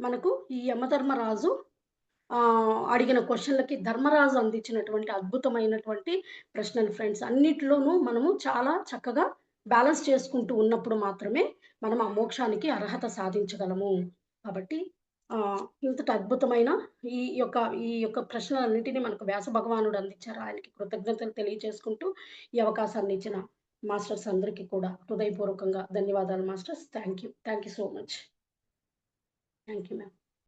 మనకు ఈ యమధర్మరాజు అడిగిన క్వెషన్‌లకి ధర్మరాజు అందించినటువంటి అద్భుతమైనటువంటి ప్రశ్నలు ఫ్రెండ్స్. అన్నిట్లోనూ మనము చాలా చక్కగా బ్యాలెన్స్ చేసుకుంటూ ఉన్నప్పుడు మాత్రమే మనం ఆ మోక్షానికి అర్హత సాధించగలము. కాబట్టి ఇంతటి అద్భుతమైన ఈ యొక్క ప్రశ్నలన్నిటిని మనకు వ్యాస భగవానుడు అందించారు. ఆయనకి కృతజ్ఞతలు తెలియజేసుకుంటూ, ఈ అవకాశాన్ని ఇచ్చిన మాస్టర్స్ అందరికీ కూడా హృదయపూర్వకంగా ధన్యవాదాలు masters. Thank you. Thank you so much. Thank you ma'am.